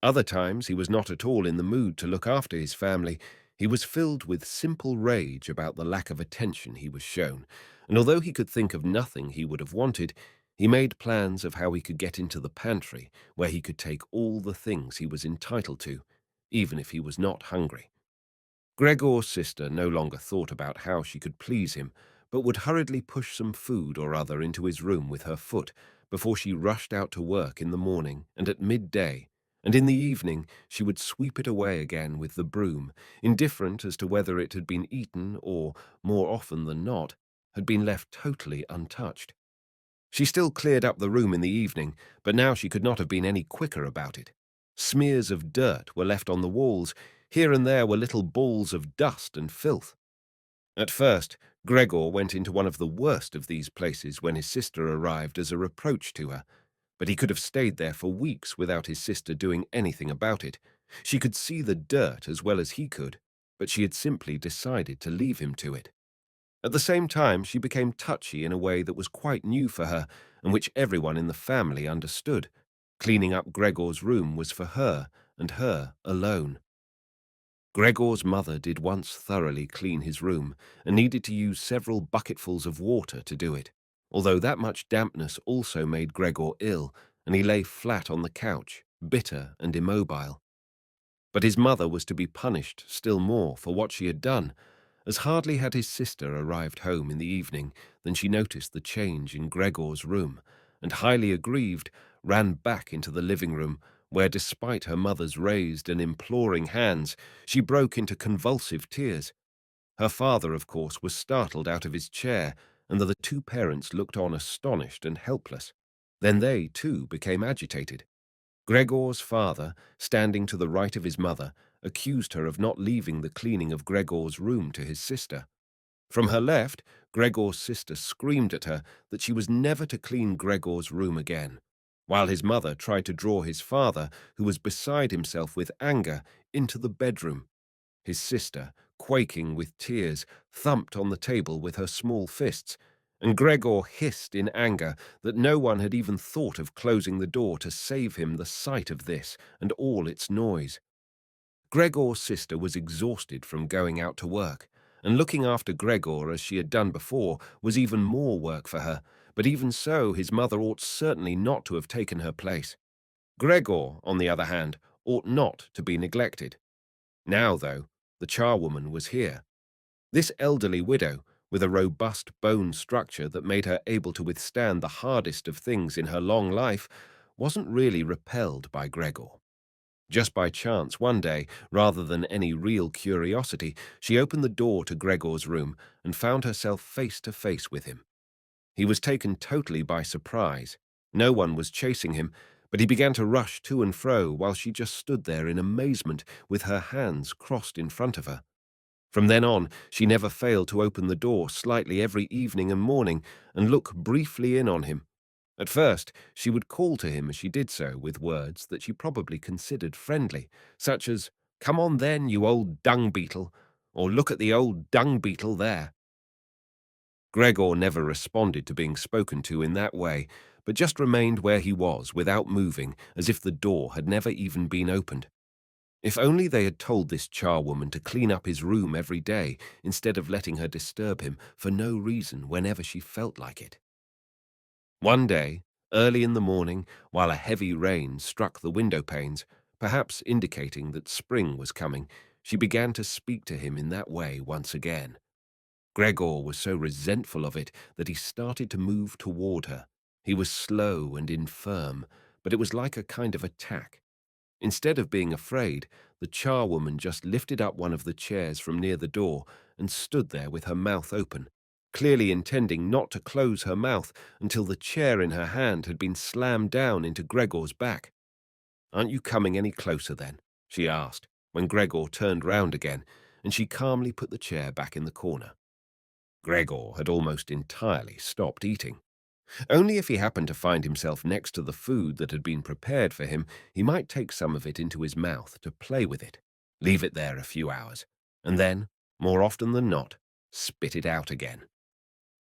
S1: Other times he was not at all in the mood to look after his family. He was filled with simple rage about the lack of attention he was shown, and although he could think of nothing he would have wanted, he made plans of how he could get into the pantry, where he could take all the things he was entitled to, even if he was not hungry. Gregor's sister no longer thought about how she could please him, but would hurriedly push some food or other into his room with her foot before she rushed out to work in the morning and at midday, and in the evening she would sweep it away again with the broom, indifferent as to whether it had been eaten or, more often than not, had been left totally untouched. She still cleared up the room in the evening, but now she could not have been any quicker about it. Smears of dirt were left on the walls. Here and there were little balls of dust and filth. At first, Gregor went into one of the worst of these places when his sister arrived as a reproach to her, but he could have stayed there for weeks without his sister doing anything about it. She could see the dirt as well as he could, but she had simply decided to leave him to it. At the same time, she became touchy in a way that was quite new for her and which everyone in the family understood. Cleaning up Gregor's room was for her and her alone. Gregor's mother did once thoroughly clean his room and needed to use several bucketfuls of water to do it, although that much dampness also made Gregor ill and he lay flat on the couch, bitter and immobile. But his mother was to be punished still more for what she had done, as hardly had his sister arrived home in the evening than she noticed the change in Gregor's room, and highly aggrieved, ran back into the living room, where, despite her mother's raised and imploring hands, she broke into convulsive tears. Her father, of course, was startled out of his chair, and the two parents looked on astonished and helpless. Then they, too, became agitated. Gregor's father, standing to the right of his mother, accused her of not leaving the cleaning of Gregor's room to his sister. From her left, Gregor's sister screamed at her that she was never to clean Gregor's room again, while his mother tried to draw his father, who was beside himself with anger, into the bedroom. His sister, quaking with tears, thumped on the table with her small fists, and Gregor hissed in anger that no one had even thought of closing the door to save him the sight of this and all its noise. Gregor's sister was exhausted from going out to work, and looking after Gregor as she had done before was even more work for her, but even so his mother ought certainly not to have taken her place. Gregor, on the other hand, ought not to be neglected. Now, though, the charwoman was here. This elderly widow, with a robust bone structure that made her able to withstand the hardest of things in her long life, wasn't really repelled by Gregor. Just by chance, one day, rather than any real curiosity, she opened the door to Gregor's room and found herself face to face with him. He was taken totally by surprise. No one was chasing him, but he began to rush to and fro while she just stood there in amazement with her hands crossed in front of her. From then on, she never failed to open the door slightly every evening and morning and look briefly in on him. At first, she would call to him as she did so with words that she probably considered friendly, such as, "Come on then, you old dung beetle," or "Look at the old dung beetle there." Gregor never responded to being spoken to in that way, but just remained where he was without moving, as if the door had never even been opened. If only they had told this charwoman to clean up his room every day, instead of letting her disturb him for no reason whenever she felt like it. One day, early in the morning, while a heavy rain struck the window panes, perhaps indicating that spring was coming, she began to speak to him in that way once again. Gregor was so resentful of it that he started to move toward her. He was slow and infirm, but it was like a kind of attack. Instead of being afraid, the charwoman just lifted up one of the chairs from near the door and stood there with her mouth open, clearly intending not to close her mouth until the chair in her hand had been slammed down into Gregor's back. "Aren't you coming any closer then?" she asked, when Gregor turned round again, and she calmly put the chair back in the corner. Gregor had almost entirely stopped eating. Only if he happened to find himself next to the food that had been prepared for him, he might take some of it into his mouth to play with it, leave it there a few hours, and then, more often than not, spit it out again.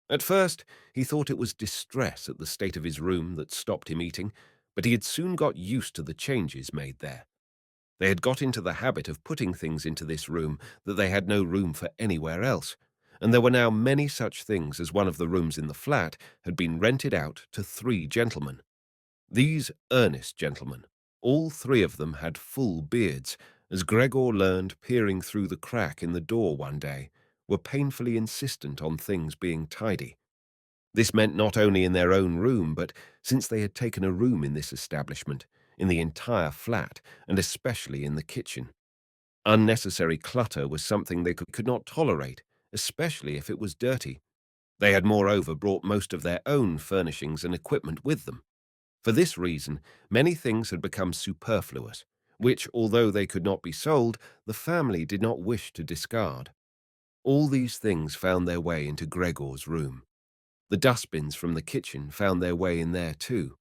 S1: At first, he thought it was distress at the state of his room that stopped him eating, but he had soon got used to the changes made there. They had got into the habit of putting things into this room that they had no room for anywhere else, and there were now many such things as one of the rooms in the flat had been rented out to 3 gentlemen. These earnest gentlemen, all 3 of them had full beards, as Gregor learned peering through the crack in the door one day, were painfully insistent on things being tidy. This meant not only in their own room, but since they had taken a room in this establishment, in the entire flat, and especially in the kitchen. Unnecessary clutter was something they could not tolerate, especially if it was dirty. They had moreover brought most of their own furnishings and equipment with them. For this reason, many things had become superfluous, which, although they could not be sold, the family did not wish to discard. All these things found their way into Gregor's room. The dustbins from the kitchen found their way in there too.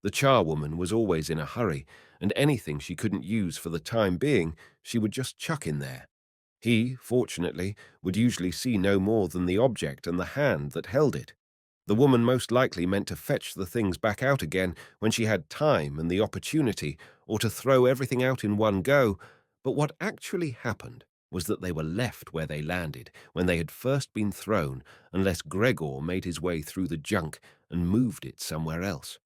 S1: The charwoman was always in a hurry, and anything she couldn't use for the time being, she would just chuck in there. He, fortunately, would usually see no more than the object and the hand that held it. The woman most likely meant to fetch the things back out again when she had time and the opportunity, or to throw everything out in one go, but what actually happened was that they were left where they landed when they had first been thrown, unless Gregor made his way through the junk and moved it somewhere else.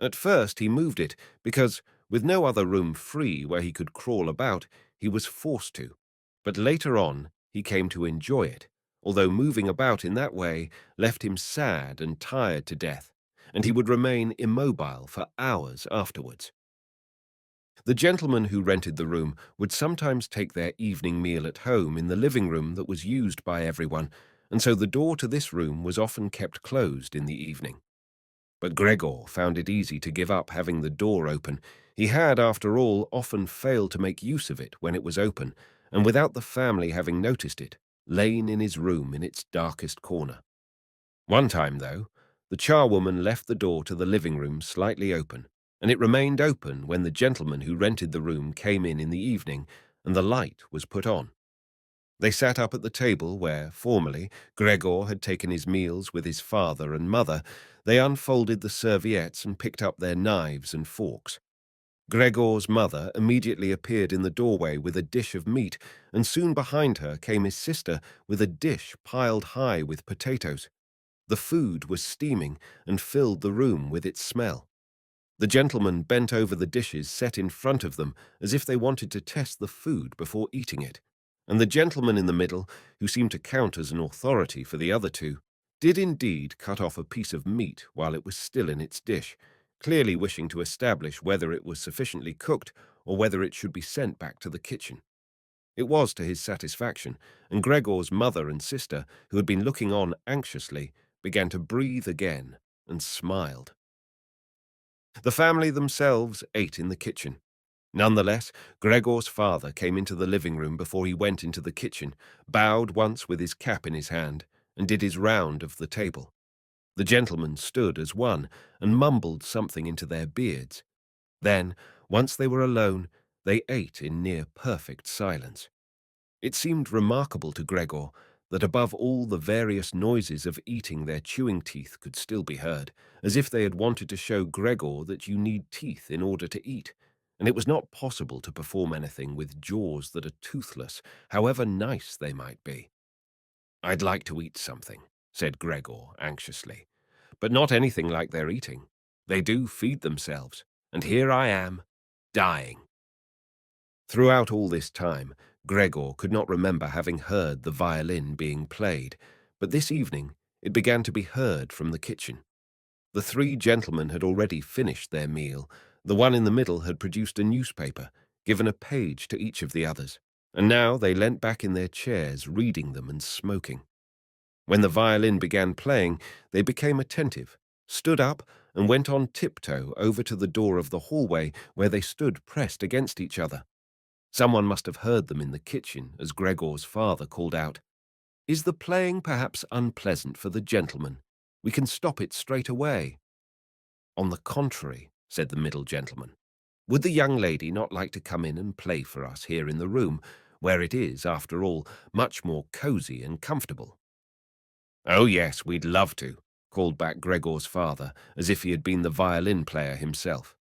S1: At first he moved it because, With no other room free where he could crawl about, he was forced to. But later on, he came to enjoy it, although moving about in that way left him sad and tired to death, and he would remain immobile for hours afterwards. The gentleman who rented the room would sometimes take their evening meal at home in the living room that was used by everyone, and so the door to this room was often kept closed in the evening. But Gregor found it easy to give up having the door open. He had, after all, often failed to make use of it when it was open, and without the family having noticed it, lain in his room in its darkest corner. One time, though, the charwoman left the door to the living room slightly open, and it remained open when the gentleman who rented the room came in the evening, and the light was put on. They sat up at the table where, formerly, Gregor had taken his meals with his father and mother. They unfolded the serviettes and picked up their knives and forks. Gregor's mother immediately appeared in the doorway with a dish of meat, and soon behind her came his sister with a dish piled high with potatoes. The food was steaming and filled the room with its smell. The gentleman bent over the dishes set in front of them as if they wanted to test the food before eating it, and the gentleman in the middle, who seemed to count as an authority for the other two, did indeed cut off a piece of meat while it was still in its dish, clearly wishing to establish whether it was sufficiently cooked or whether it should be sent back to the kitchen. It was to his satisfaction, and Gregor's mother and sister, who had been looking on anxiously, began to breathe again and smiled. The family themselves ate in the kitchen. Nonetheless, Gregor's father came into the living room before he went into the kitchen, bowed once with his cap in his hand, and did his round of the table. The gentlemen stood as one and mumbled something into their beards. Then, once they were alone, they ate in near perfect silence. It seemed remarkable to Gregor that above all the various noises of eating their chewing teeth could still be heard, as if they had wanted to show Gregor that you need teeth in order to eat, and it was not possible to perform anything with jaws that are toothless, however nice they might be. "I'd like to eat something," said Gregor anxiously, "but not anything like they're eating. They do feed themselves, and here I am, dying." Throughout all this time, Gregor could not remember having heard the violin being played, but this evening it began to be heard from the kitchen. The three gentlemen had already finished their meal. The one in the middle had produced a newspaper, given a page to each of the others, and now they leant back in their chairs, reading them and smoking. When the violin began playing, they became attentive, stood up, and went on tiptoe over to the door of the hallway where they stood pressed against each other. Someone must have heard them in the kitchen as Gregor's father called out, "Is the playing perhaps unpleasant for the gentleman? We can stop it straight away." "On the contrary," said the middle gentleman, "would the young lady not like to come in and play for us here in the room, where it is, after all, much more cosy and comfortable?" "Oh yes, we'd love to," called back Gregor's father, as if he had been the violin player himself.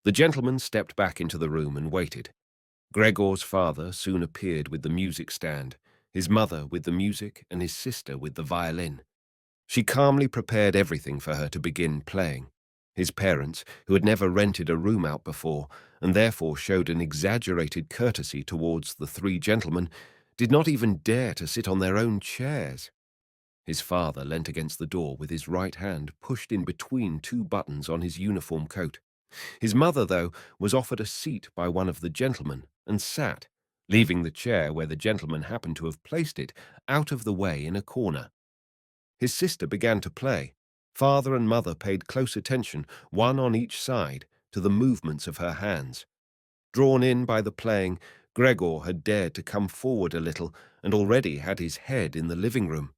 S1: The gentleman stepped back into the room and waited. Gregor's father soon appeared with the music stand, his mother with the music, and his sister with the violin. She calmly prepared everything for her to begin playing. His parents, who had never rented a room out before, and therefore showed an exaggerated courtesy towards the three gentlemen, did not even dare to sit on their own chairs. His father leant against the door with his right hand pushed in between two buttons on his uniform coat. His mother, though, was offered a seat by one of the gentlemen, and sat, leaving the chair where the gentleman happened to have placed it, out of the way in a corner. His sister began to play. Father and mother paid close attention, one on each side, to the movements of her hands. Drawn in by the playing, Gregor had dared to come forward a little, and already had his head in the living room.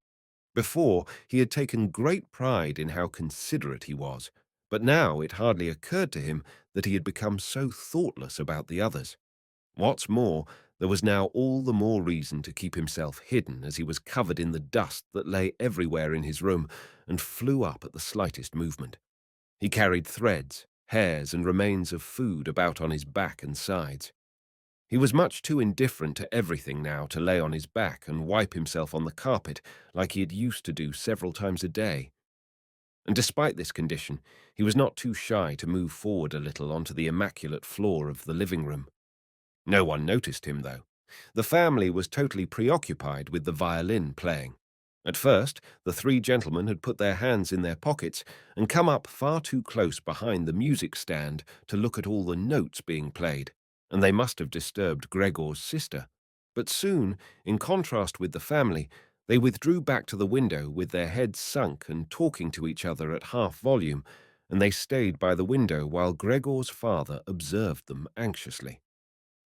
S1: Before, he had taken great pride in how considerate he was, but now it hardly occurred to him that he had become so thoughtless about the others. What's more, there was now all the more reason to keep himself hidden, as he was covered in the dust that lay everywhere in his room and flew up at the slightest movement. He carried threads, hairs, and remains of food about on his back and sides. He was much too indifferent to everything now to lay on his back and wipe himself on the carpet like he had used to do several times a day. And despite this condition, he was not too shy to move forward a little onto the immaculate floor of the living room. No one noticed him, though. The family was totally preoccupied with the violin playing. At first, the three gentlemen had put their hands in their pockets and come up far too close behind the music stand to look at all the notes being played, and they must have disturbed Gregor's sister. But soon, in contrast with the family, they withdrew back to the window with their heads sunk and talking to each other at half volume, and they stayed by the window while Gregor's father observed them anxiously.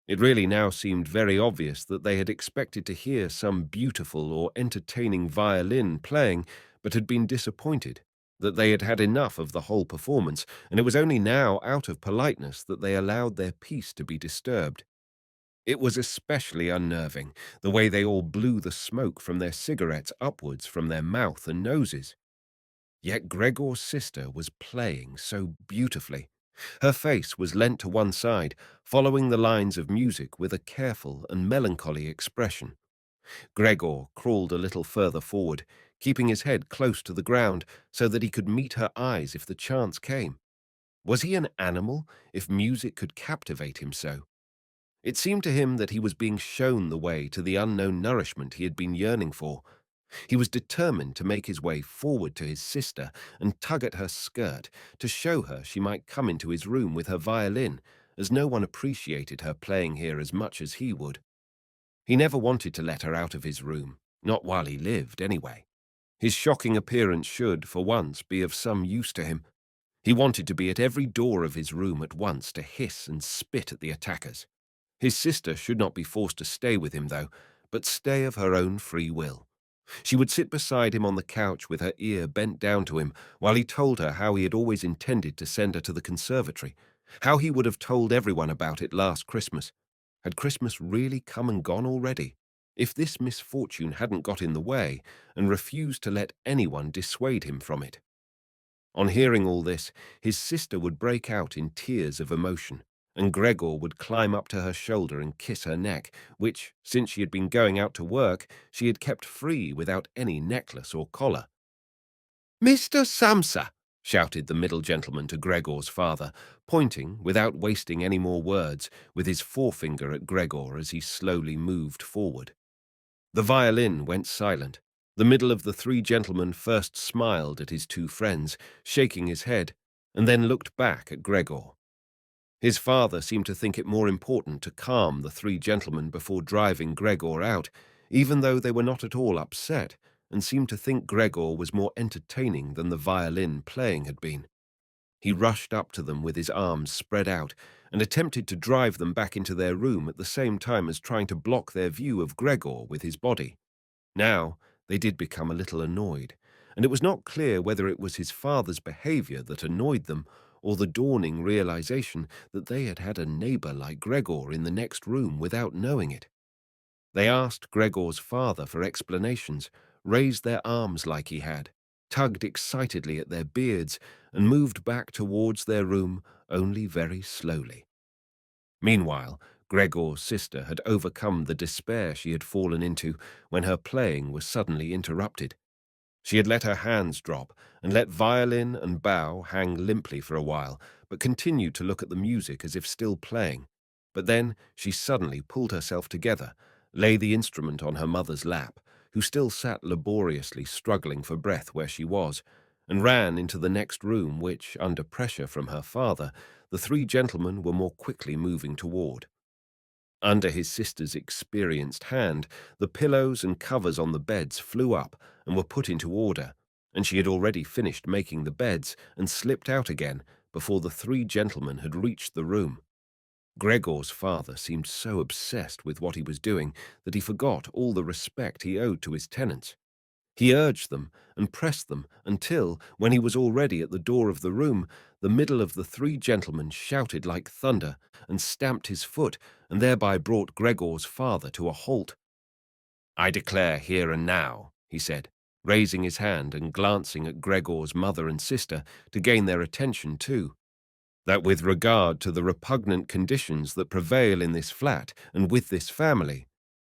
S1: It really now seemed very obvious that they had expected to hear some beautiful or entertaining violin playing, but had been disappointed, that they had had enough of the whole performance, and it was only now out of politeness that they allowed their peace to be disturbed. It was especially unnerving, the way they all blew the smoke from their cigarettes upwards from their mouth and noses. Yet Gregor's sister was playing so beautifully. Her face was leant to one side, following the lines of music with a careful and melancholy expression. Gregor crawled a little further forward, keeping his head close to the ground so that he could meet her eyes if the chance came. Was he an animal if music could captivate him so? It seemed to him that he was being shown the way to the unknown nourishment he had been yearning for. He was determined to make his way forward to his sister and tug at her skirt to show her she might come into his room with her violin, as no one appreciated her playing here as much as he would. He never wanted to let her out of his room, not while he lived, anyway. His shocking appearance should, for once, be of some use to him. He wanted to be at every door of his room at once to hiss and spit at the attackers. His sister should not be forced to stay with him, though, but stay of her own free will. She would sit beside him on the couch with her ear bent down to him while he told her how he had always intended to send her to the conservatory, how he would have told everyone about it last Christmas. Had Christmas really come and gone already? If this misfortune hadn't got in the way and refused to let anyone dissuade him from it. On hearing all this, his sister would break out in tears of emotion, and Gregor would climb up to her shoulder and kiss her neck, which, since she had been going out to work, she had kept free without any necklace or collar. "Mr. Samsa!" shouted the middle gentleman to Gregor's father, pointing, without wasting any more words, with his forefinger at Gregor as he slowly moved forward. The violin went silent. The middle of the three gentlemen first smiled at his two friends, shaking his head, and then looked back at Gregor. His father seemed to think it more important to calm the three gentlemen before driving Gregor out, even though they were not at all upset, and seemed to think Gregor was more entertaining than the violin playing had been. He rushed up to them with his arms spread out and attempted to drive them back into their room at the same time as trying to block their view of Gregor with his body. Now, they did become a little annoyed, and it was not clear whether it was his father's behavior that annoyed them or the dawning realization that they had had a neighbor like Gregor in the next room without knowing it. They asked Gregor's father for explanations, raised their arms like he had, tugged excitedly at their beards, and moved back towards their room only very slowly. Meanwhile, Gregor's sister had overcome the despair she had fallen into when her playing was suddenly interrupted. She had let her hands drop and let violin and bow hang limply for a while, but continued to look at the music as if still playing. But then she suddenly pulled herself together, lay the instrument on her mother's lap, who still sat laboriously struggling for breath where she was, and ran into the next room which, under pressure from her father, the three gentlemen were more quickly moving toward. Under his sister's experienced hand, the pillows and covers on the beds flew up and were put into order, and she had already finished making the beds and slipped out again before the three gentlemen had reached the room. Gregor's father seemed so obsessed with what he was doing that he forgot all the respect he owed to his tenants. He urged them and pressed them until, when he was already at the door of the room, the middle of the three gentlemen shouted like thunder and stamped his foot, and thereby brought Gregor's father to a halt. "I declare here and now," he said, raising his hand and glancing at Gregor's mother and sister to gain their attention too, "that with regard to the repugnant conditions that prevail in this flat and with this family,"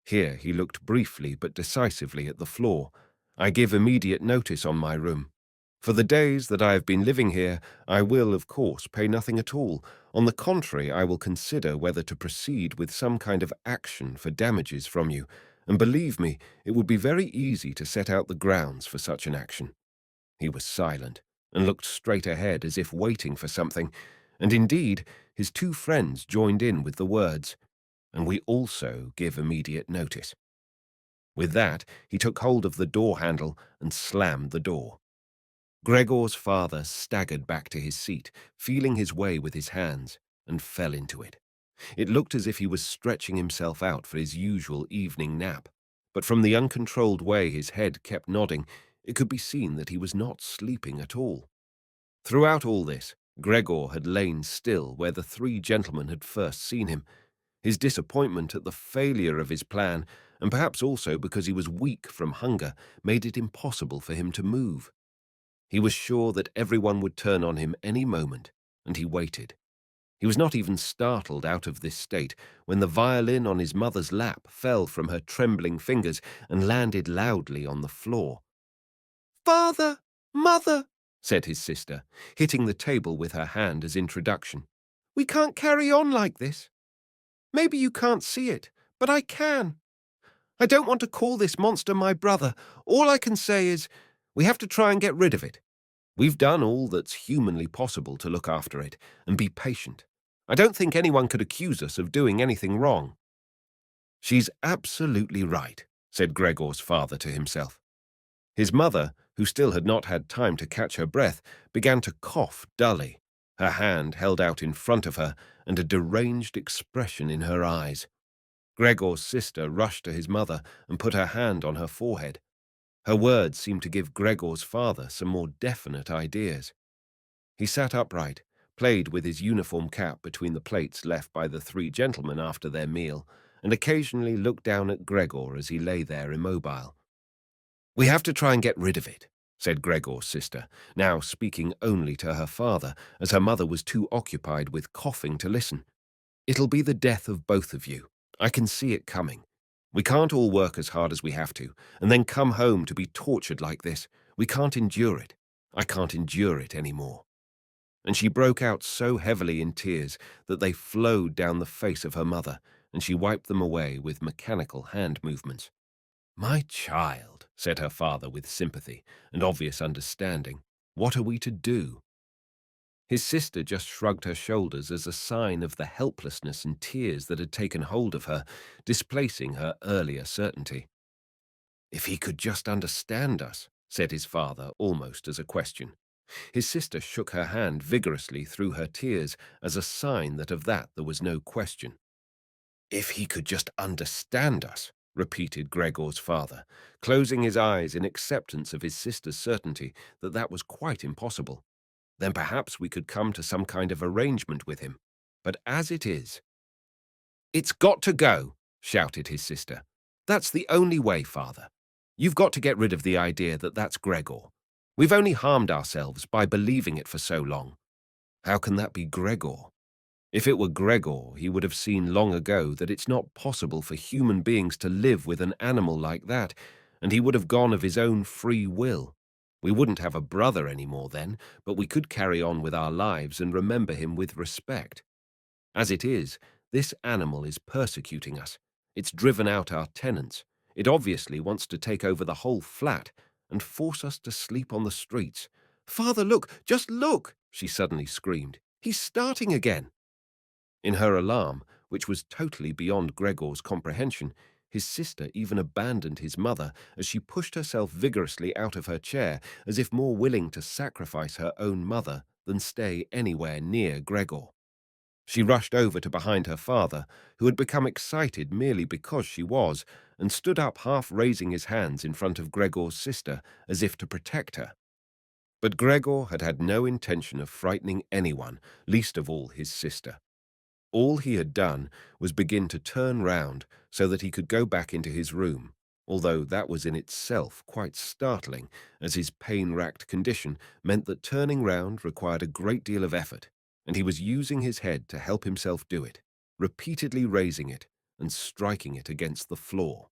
S1: here he looked briefly but decisively at the floor, "I give immediate notice on my room. For the days that I have been living here, I will, of course, pay nothing at all. On the contrary, I will consider whether to proceed with some kind of action for damages from you, and believe me, it would be very easy to set out the grounds for such an action." He was silent, and looked straight ahead as if waiting for something, and indeed his two friends joined in with the words, "And we also give immediate notice." With that, he took hold of the door handle and slammed the door. Gregor's father staggered back to his seat, feeling his way with his hands, and fell into it. It looked as if he was stretching himself out for his usual evening nap, but from the uncontrolled way his head kept nodding, it could be seen that he was not sleeping at all. Throughout all this, Gregor had lain still where the three gentlemen had first seen him. His disappointment at the failure of his plan, and perhaps also because he was weak from hunger, made it impossible for him to move. He was sure that everyone would turn on him any moment, and he waited. He was not even startled out of this state when the violin on his mother's lap fell from her trembling fingers and landed loudly on the floor. "Father! Mother!" said his sister, hitting the table with her hand as introduction. "We can't carry on like this. Maybe you can't see it, but I can. I don't want to call this monster my brother. All I can say is, we have to try and get rid of it. We've done all that's humanly possible to look after it, and be patient. I don't think anyone could accuse us of doing anything wrong." "She's absolutely right," said Gregor's father to himself. His mother, who still had not had time to catch her breath, began to cough dully, her hand held out in front of her and a deranged expression in her eyes. Gregor's sister rushed to his mother and put her hand on her forehead. Her words seemed to give Gregor's father some more definite ideas. He sat upright, played with his uniform cap between the plates left by the three gentlemen after their meal, and occasionally looked down at Gregor as he lay there immobile. "We have to try and get rid of it," said Gregor's sister, now speaking only to her father, as her mother was too occupied with coughing to listen. "It'll be the death of both of you. I can see it coming. We can't all work as hard as we have to, and then come home to be tortured like this. We can't endure it. I can't endure it any more." And she broke out so heavily in tears that they flowed down the face of her mother, and she wiped them away with mechanical hand movements. "My child," said her father with sympathy and obvious understanding, "what are we to do?" His sister just shrugged her shoulders as a sign of the helplessness and tears that had taken hold of her, displacing her earlier certainty. "If he could just understand us," said his father almost as a question. His sister shook her hand vigorously through her tears as a sign that of that there was no question. "If he could just understand us," repeated Gregor's father, closing his eyes in acceptance of his sister's certainty that that was quite impossible. "Then perhaps we could come to some kind of arrangement with him. But as it is—" "It's got to go," shouted his sister. "That's the only way, father. You've got to get rid of the idea that that's Gregor. We've only harmed ourselves by believing it for so long. How can that be Gregor? If it were Gregor, he would have seen long ago that it's not possible for human beings to live with an animal like that, and he would have gone of his own free will. We wouldn't have a brother anymore then, but we could carry on with our lives and remember him with respect. As it is, this animal is persecuting us. It's driven out our tenants. It obviously wants to take over the whole flat and force us to sleep on the streets. Father, look, just look, she suddenly screamed. He's starting again." In her alarm, which was totally beyond Gregor's comprehension, his sister even abandoned his mother as she pushed herself vigorously out of her chair, as if more willing to sacrifice her own mother than stay anywhere near Gregor. She rushed over to behind her father, who had become excited merely because she was, and stood up half raising his hands in front of Gregor's sister as if to protect her. But Gregor had had no intention of frightening anyone, least of all his sister. All he had done was begin to turn round so that he could go back into his room, although that was in itself quite startling, as his pain-racked condition meant that turning round required a great deal of effort, and he was using his head to help himself do it, repeatedly raising it and striking it against the floor.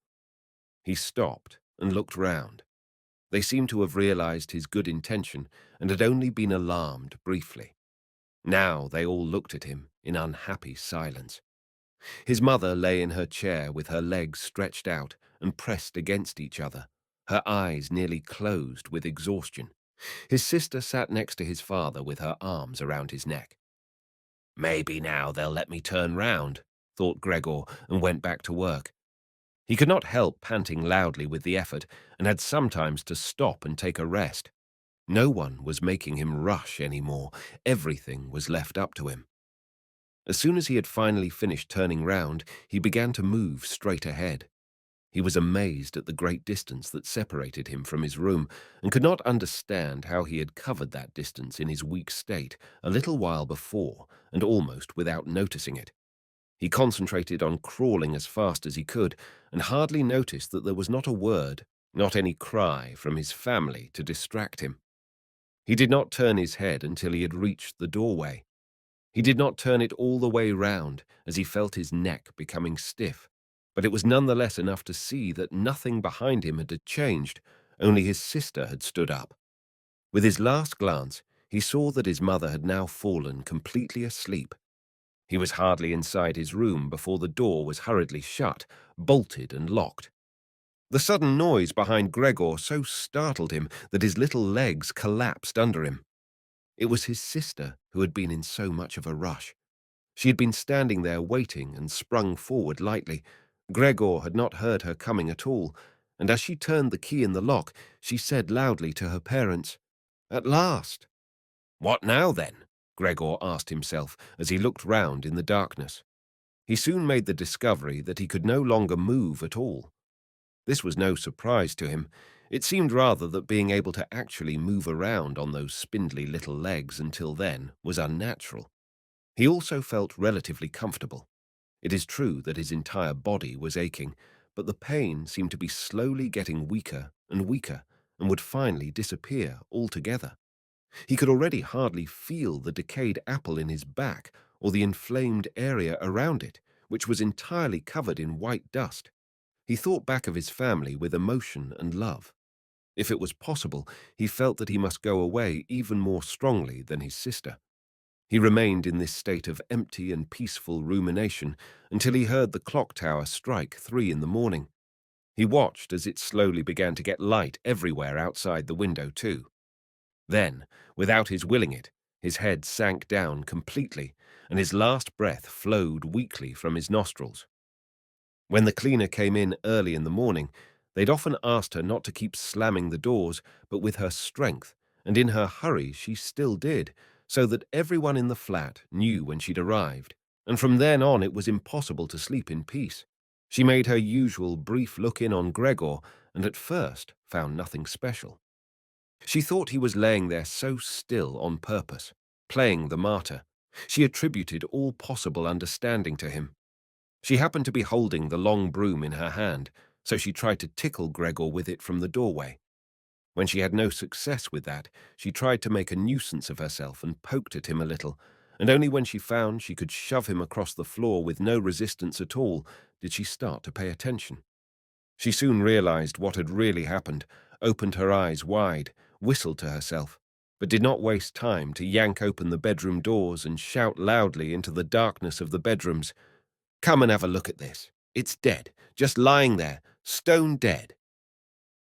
S1: He stopped and looked round. They seemed to have realized his good intention and had only been alarmed briefly. Now they all looked at him in unhappy silence. His mother lay in her chair with her legs stretched out and pressed against each other, her eyes nearly closed with exhaustion. His sister sat next to his father with her arms around his neck. Maybe now they'll let me turn round, thought Gregor, and went back to work. He could not help panting loudly with the effort and had sometimes to stop and take a rest. No one was making him rush any more. Everything was left up to him. As soon as he had finally finished turning round, he began to move straight ahead. He was amazed at the great distance that separated him from his room and could not understand how he had covered that distance in his weak state a little while before and almost without noticing it. He concentrated on crawling as fast as he could and hardly noticed that there was not a word, not any cry from his family to distract him. He did not turn his head until he had reached the doorway. He did not turn it all the way round as he felt his neck becoming stiff, but it was nonetheless enough to see that nothing behind him had changed, only his sister had stood up. With his last glance, he saw that his mother had now fallen completely asleep. He was hardly inside his room before the door was hurriedly shut, bolted and locked. The sudden noise behind Gregor so startled him that his little legs collapsed under him. It was his sister who had been in so much of a rush. She had been standing there waiting and sprung forward lightly. Gregor had not heard her coming at all, and as she turned the key in the lock, she said loudly to her parents, "At last!" "What now, then?" Gregor asked himself as he looked round in the darkness. He soon made the discovery that he could no longer move at all. This was no surprise to him. It seemed rather that being able to actually move around on those spindly little legs until then was unnatural. He also felt relatively comfortable. It is true that his entire body was aching, but the pain seemed to be slowly getting weaker and weaker and would finally disappear altogether. He could already hardly feel the decayed apple in his back or the inflamed area around it, which was entirely covered in white dust. He thought back of his family with emotion and love. If it was possible, he felt that he must go away even more strongly than his sister. He remained in this state of empty and peaceful rumination until he heard the clock tower strike 3 in the morning. He watched as it slowly began to get light everywhere outside the window too. Then, without his willing it, his head sank down completely, and his last breath flowed weakly from his nostrils. When the cleaner came in early in the morning, they'd often asked her not to keep slamming the doors, but with her strength, and in her hurry she still did, so that everyone in the flat knew when she'd arrived, and from then on it was impossible to sleep in peace. She made her usual brief look in on Gregor, and at first found nothing special. She thought he was laying there so still on purpose, playing the martyr. She attributed all possible understanding to him. She happened to be holding the long broom in her hand, so she tried to tickle Gregor with it from the doorway. When she had no success with that, she tried to make a nuisance of herself and poked at him a little, and only when she found she could shove him across the floor with no resistance at all did she start to pay attention. She soon realized what had really happened, opened her eyes wide, whistled to herself, but did not waste time to yank open the bedroom doors and shout loudly into the darkness of the bedrooms, "Come and have a look at this. It's dead, just lying there, stone dead."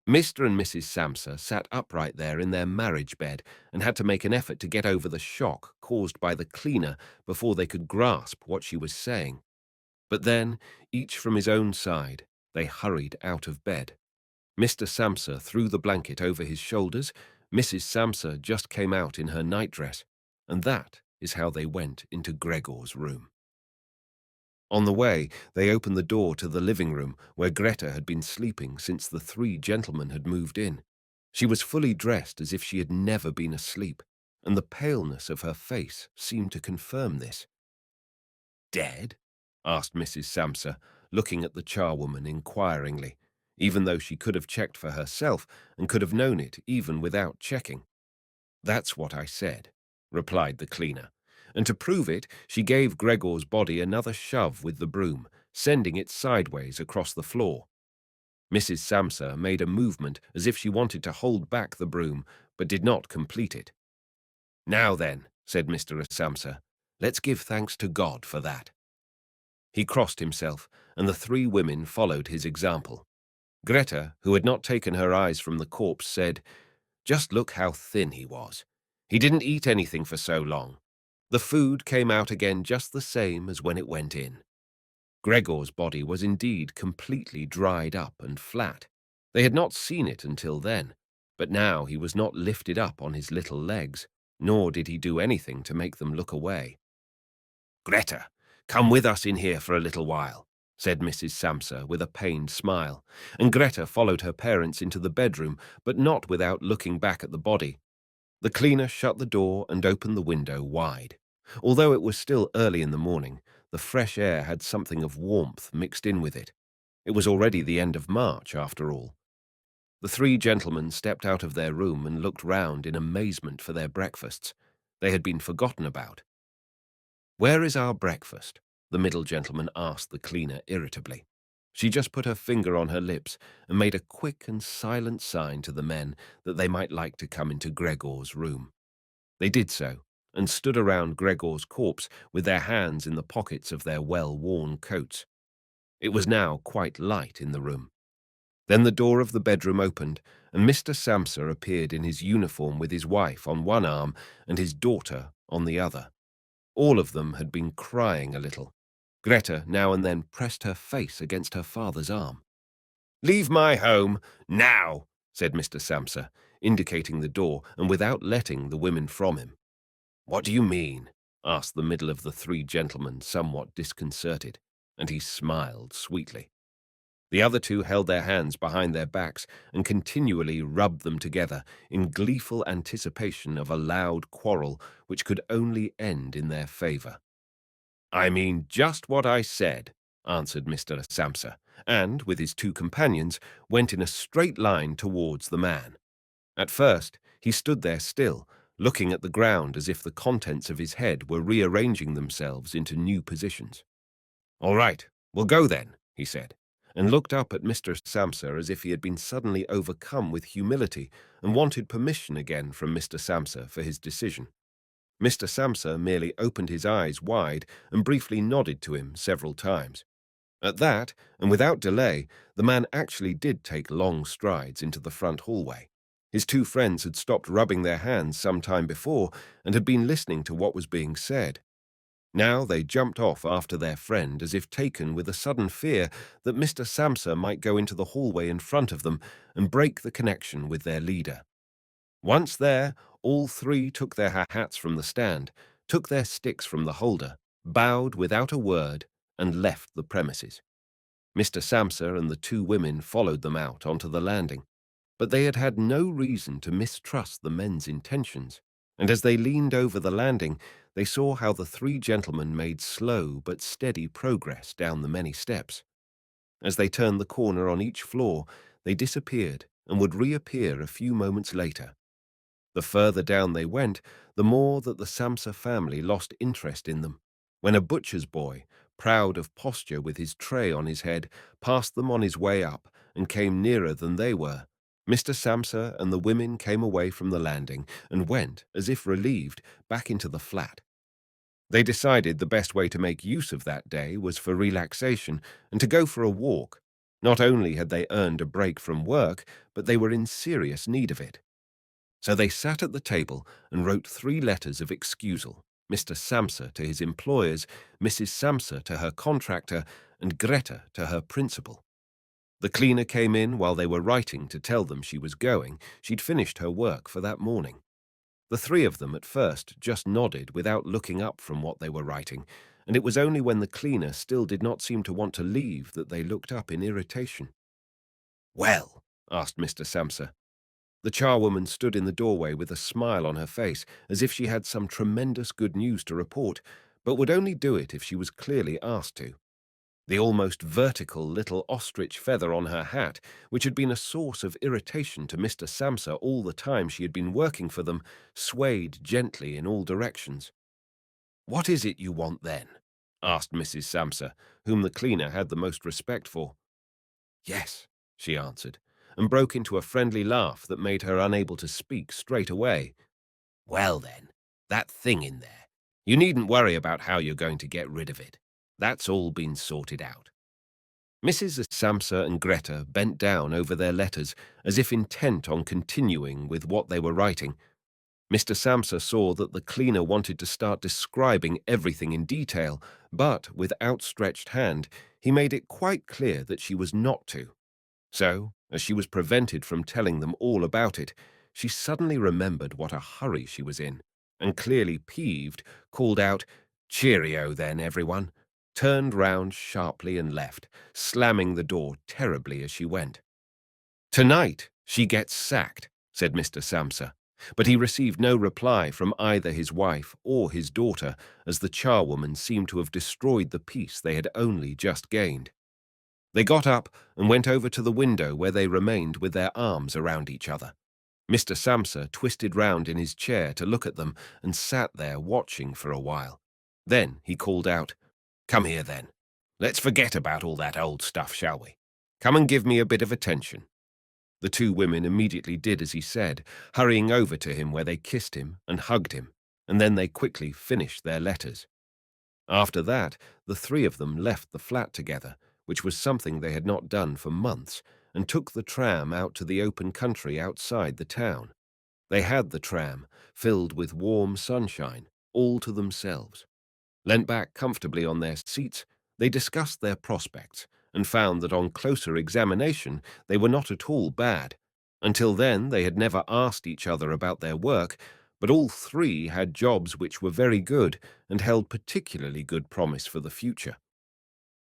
S1: Mr. and Mrs. Samsa sat upright there in their marriage bed and had to make an effort to get over the shock caused by the cleaner before they could grasp what she was saying. But then, each from his own side, they hurried out of bed. Mr. Samsa threw the blanket over his shoulders, Mrs. Samsa just came out in her nightdress, and that is how they went into Gregor's room. On the way, they opened the door to the living room where Greta had been sleeping since the 3 gentlemen had moved in. She was fully dressed as if she had never been asleep, and the paleness of her face seemed to confirm this. "Dead?" asked Mrs. Samsa, looking at the charwoman inquiringly, even though she could have checked for herself and could have known it even without checking. "That's what I said," replied the cleaner, and to prove it, she gave Gregor's body another shove with the broom, sending it sideways across the floor. Mrs. Samsa made a movement as if she wanted to hold back the broom, but did not complete it. "Now then," said Mr. Samsa, "let's give thanks to God for that." He crossed himself, and the three women followed his example. Greta, who had not taken her eyes from the corpse, said, "Just look how thin he was. He didn't eat anything for so long. The food came out again just the same as when it went in." Gregor's body was indeed completely dried up and flat. They had not seen it until then, but now he was not lifted up on his little legs, nor did he do anything to make them look away. "Greta, come with us in here for a little while," said Mrs. Samsa with a pained smile, and Greta followed her parents into the bedroom, but not without looking back at the body. The cleaner shut the door and opened the window wide. Although it was still early in the morning, the fresh air had something of warmth mixed in with it. It was already the end of March, after all. The three gentlemen stepped out of their room and looked round in amazement for their breakfasts. They had been forgotten about. "Where is our breakfast?" the middle gentleman asked the cleaner irritably. She just put her finger on her lips and made a quick and silent sign to the men that they might like to come into Gregor's room. They did so, and stood around Gregor's corpse with their hands in the pockets of their well-worn coats. It was now quite light in the room. Then the door of the bedroom opened, and Mr. Samsa appeared in his uniform with his wife on one arm and his daughter on the other. All of them had been crying a little. Greta now and then pressed her face against her father's arm. "Leave my home, now," said Mr. Samsa, indicating the door and without letting the women from him. "What do you mean?" asked the middle of the three gentlemen, somewhat disconcerted, and he smiled sweetly. The other two held their hands behind their backs and continually rubbed them together in gleeful anticipation of a loud quarrel which could only end in their favor. "I mean just what I said," answered Mr. Samsa, and, with his two companions, went in a straight line towards the man. At first, he stood there still, looking at the ground as if the contents of his head were rearranging themselves into new positions. "All right, we'll go then," he said, and looked up at Mr. Samsa as if he had been suddenly overcome with humility and wanted permission again from Mr. Samsa for his decision. Mr. Samsa merely opened his eyes wide and briefly nodded to him several times. At that, and without delay, the man actually did take long strides into the front hallway. His two friends had stopped rubbing their hands some time before and had been listening to what was being said. Now they jumped off after their friend as if taken with a sudden fear that Mr. Samsa might go into the hallway in front of them and break the connection with their leader. Once there, all three took their hats from the stand, took their sticks from the holder, bowed without a word, and left the premises. Mr. Samsa and the two women followed them out onto the landing, but they had had no reason to mistrust the men's intentions, and as they leaned over the landing, they saw how the three gentlemen made slow but steady progress down the many steps. As they turned the corner on each floor, they disappeared and would reappear a few moments later. The further down they went, the more that the Samsa family lost interest in them. When a butcher's boy, proud of posture with his tray on his head, passed them on his way up and came nearer than they were, Mr. Samsa and the women came away from the landing and went, as if relieved, back into the flat. They decided the best way to make use of that day was for relaxation and to go for a walk. Not only had they earned a break from work, but they were in serious need of it. So they sat at the table and wrote 3 letters of excusal, Mr. Samsa to his employers, Mrs. Samsa to her contractor, and Greta to her principal. The cleaner came in while they were writing to tell them she was going. She'd finished her work for that morning. The 3 of them at first just nodded without looking up from what they were writing, and it was only when the cleaner still did not seem to want to leave that they looked up in irritation. "Well?" asked Mr. Samsa. The charwoman stood in the doorway with a smile on her face, as if she had some tremendous good news to report, but would only do it if she was clearly asked to. The almost vertical little ostrich feather on her hat, which had been a source of irritation to Mr. Samsa all the time she had been working for them, swayed gently in all directions. "What is it you want, then?" asked Mrs. Samsa, whom the cleaner had the most respect for. "Yes," she answered, and broke into a friendly laugh that made her unable to speak straight away. Well then, that thing in there. You needn't worry about how you're going to get rid of it. That's all been sorted out. Mrs. Samsa and Greta bent down over their letters as if intent on continuing with what they were writing. Mr. Samsa saw that the cleaner wanted to start describing everything in detail, but with outstretched hand, he made it quite clear that she was not to. So, as she was prevented from telling them all about it, she suddenly remembered what a hurry she was in, and clearly peeved, called out, "Cheerio then, everyone," turned round sharply and left, slamming the door terribly as she went. "Tonight she gets sacked," said Mr. Samsa, but he received no reply from either his wife or his daughter, as the charwoman seemed to have destroyed the peace they had only just gained. They got up and went over to the window, where they remained with their arms around each other. Mr. Samsa twisted round in his chair to look at them and sat there watching for a while. Then he called out, "Come here then. Let's forget about all that old stuff, shall we? Come and give me a bit of attention." The two women immediately did as he said, hurrying over to him, where they kissed him and hugged him, and then they quickly finished their letters. After that, the three of them left the flat together, which was something they had not done for months, and took the tram out to the open country outside the town. They had the tram, filled with warm sunshine, all to themselves. Leant back comfortably on their seats, they discussed their prospects, and found that on closer examination they were not at all bad. Until then they had never asked each other about their work, but all three had jobs which were very good and held particularly good promise for the future.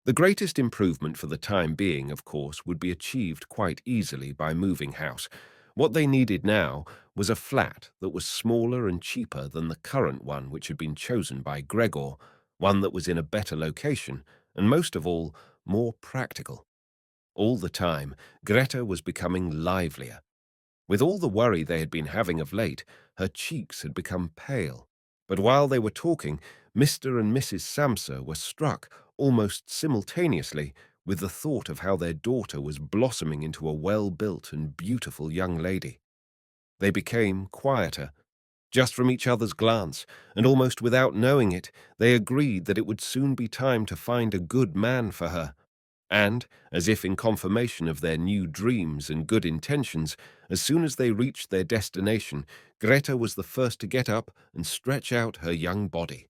S1: The greatest improvement for the time being, of course, would be achieved quite easily by moving house. What they needed now was a flat that was smaller and cheaper than the current one which had been chosen by Gregor, one that was in a better location, and most of all, more practical. All the time, Greta was becoming livelier. With all the worry they had been having of late, her cheeks had become pale. But while they were talking, Mr. and Mrs. Samsa were struck, almost simultaneously, with the thought of how their daughter was blossoming into a well-built and beautiful young lady. They became quieter, just from each other's glance, and almost without knowing it, they agreed that it would soon be time to find a good man for her. And, as if in confirmation of their new dreams and good intentions, as soon as they reached their destination, Greta was the first to get up and stretch out her young body.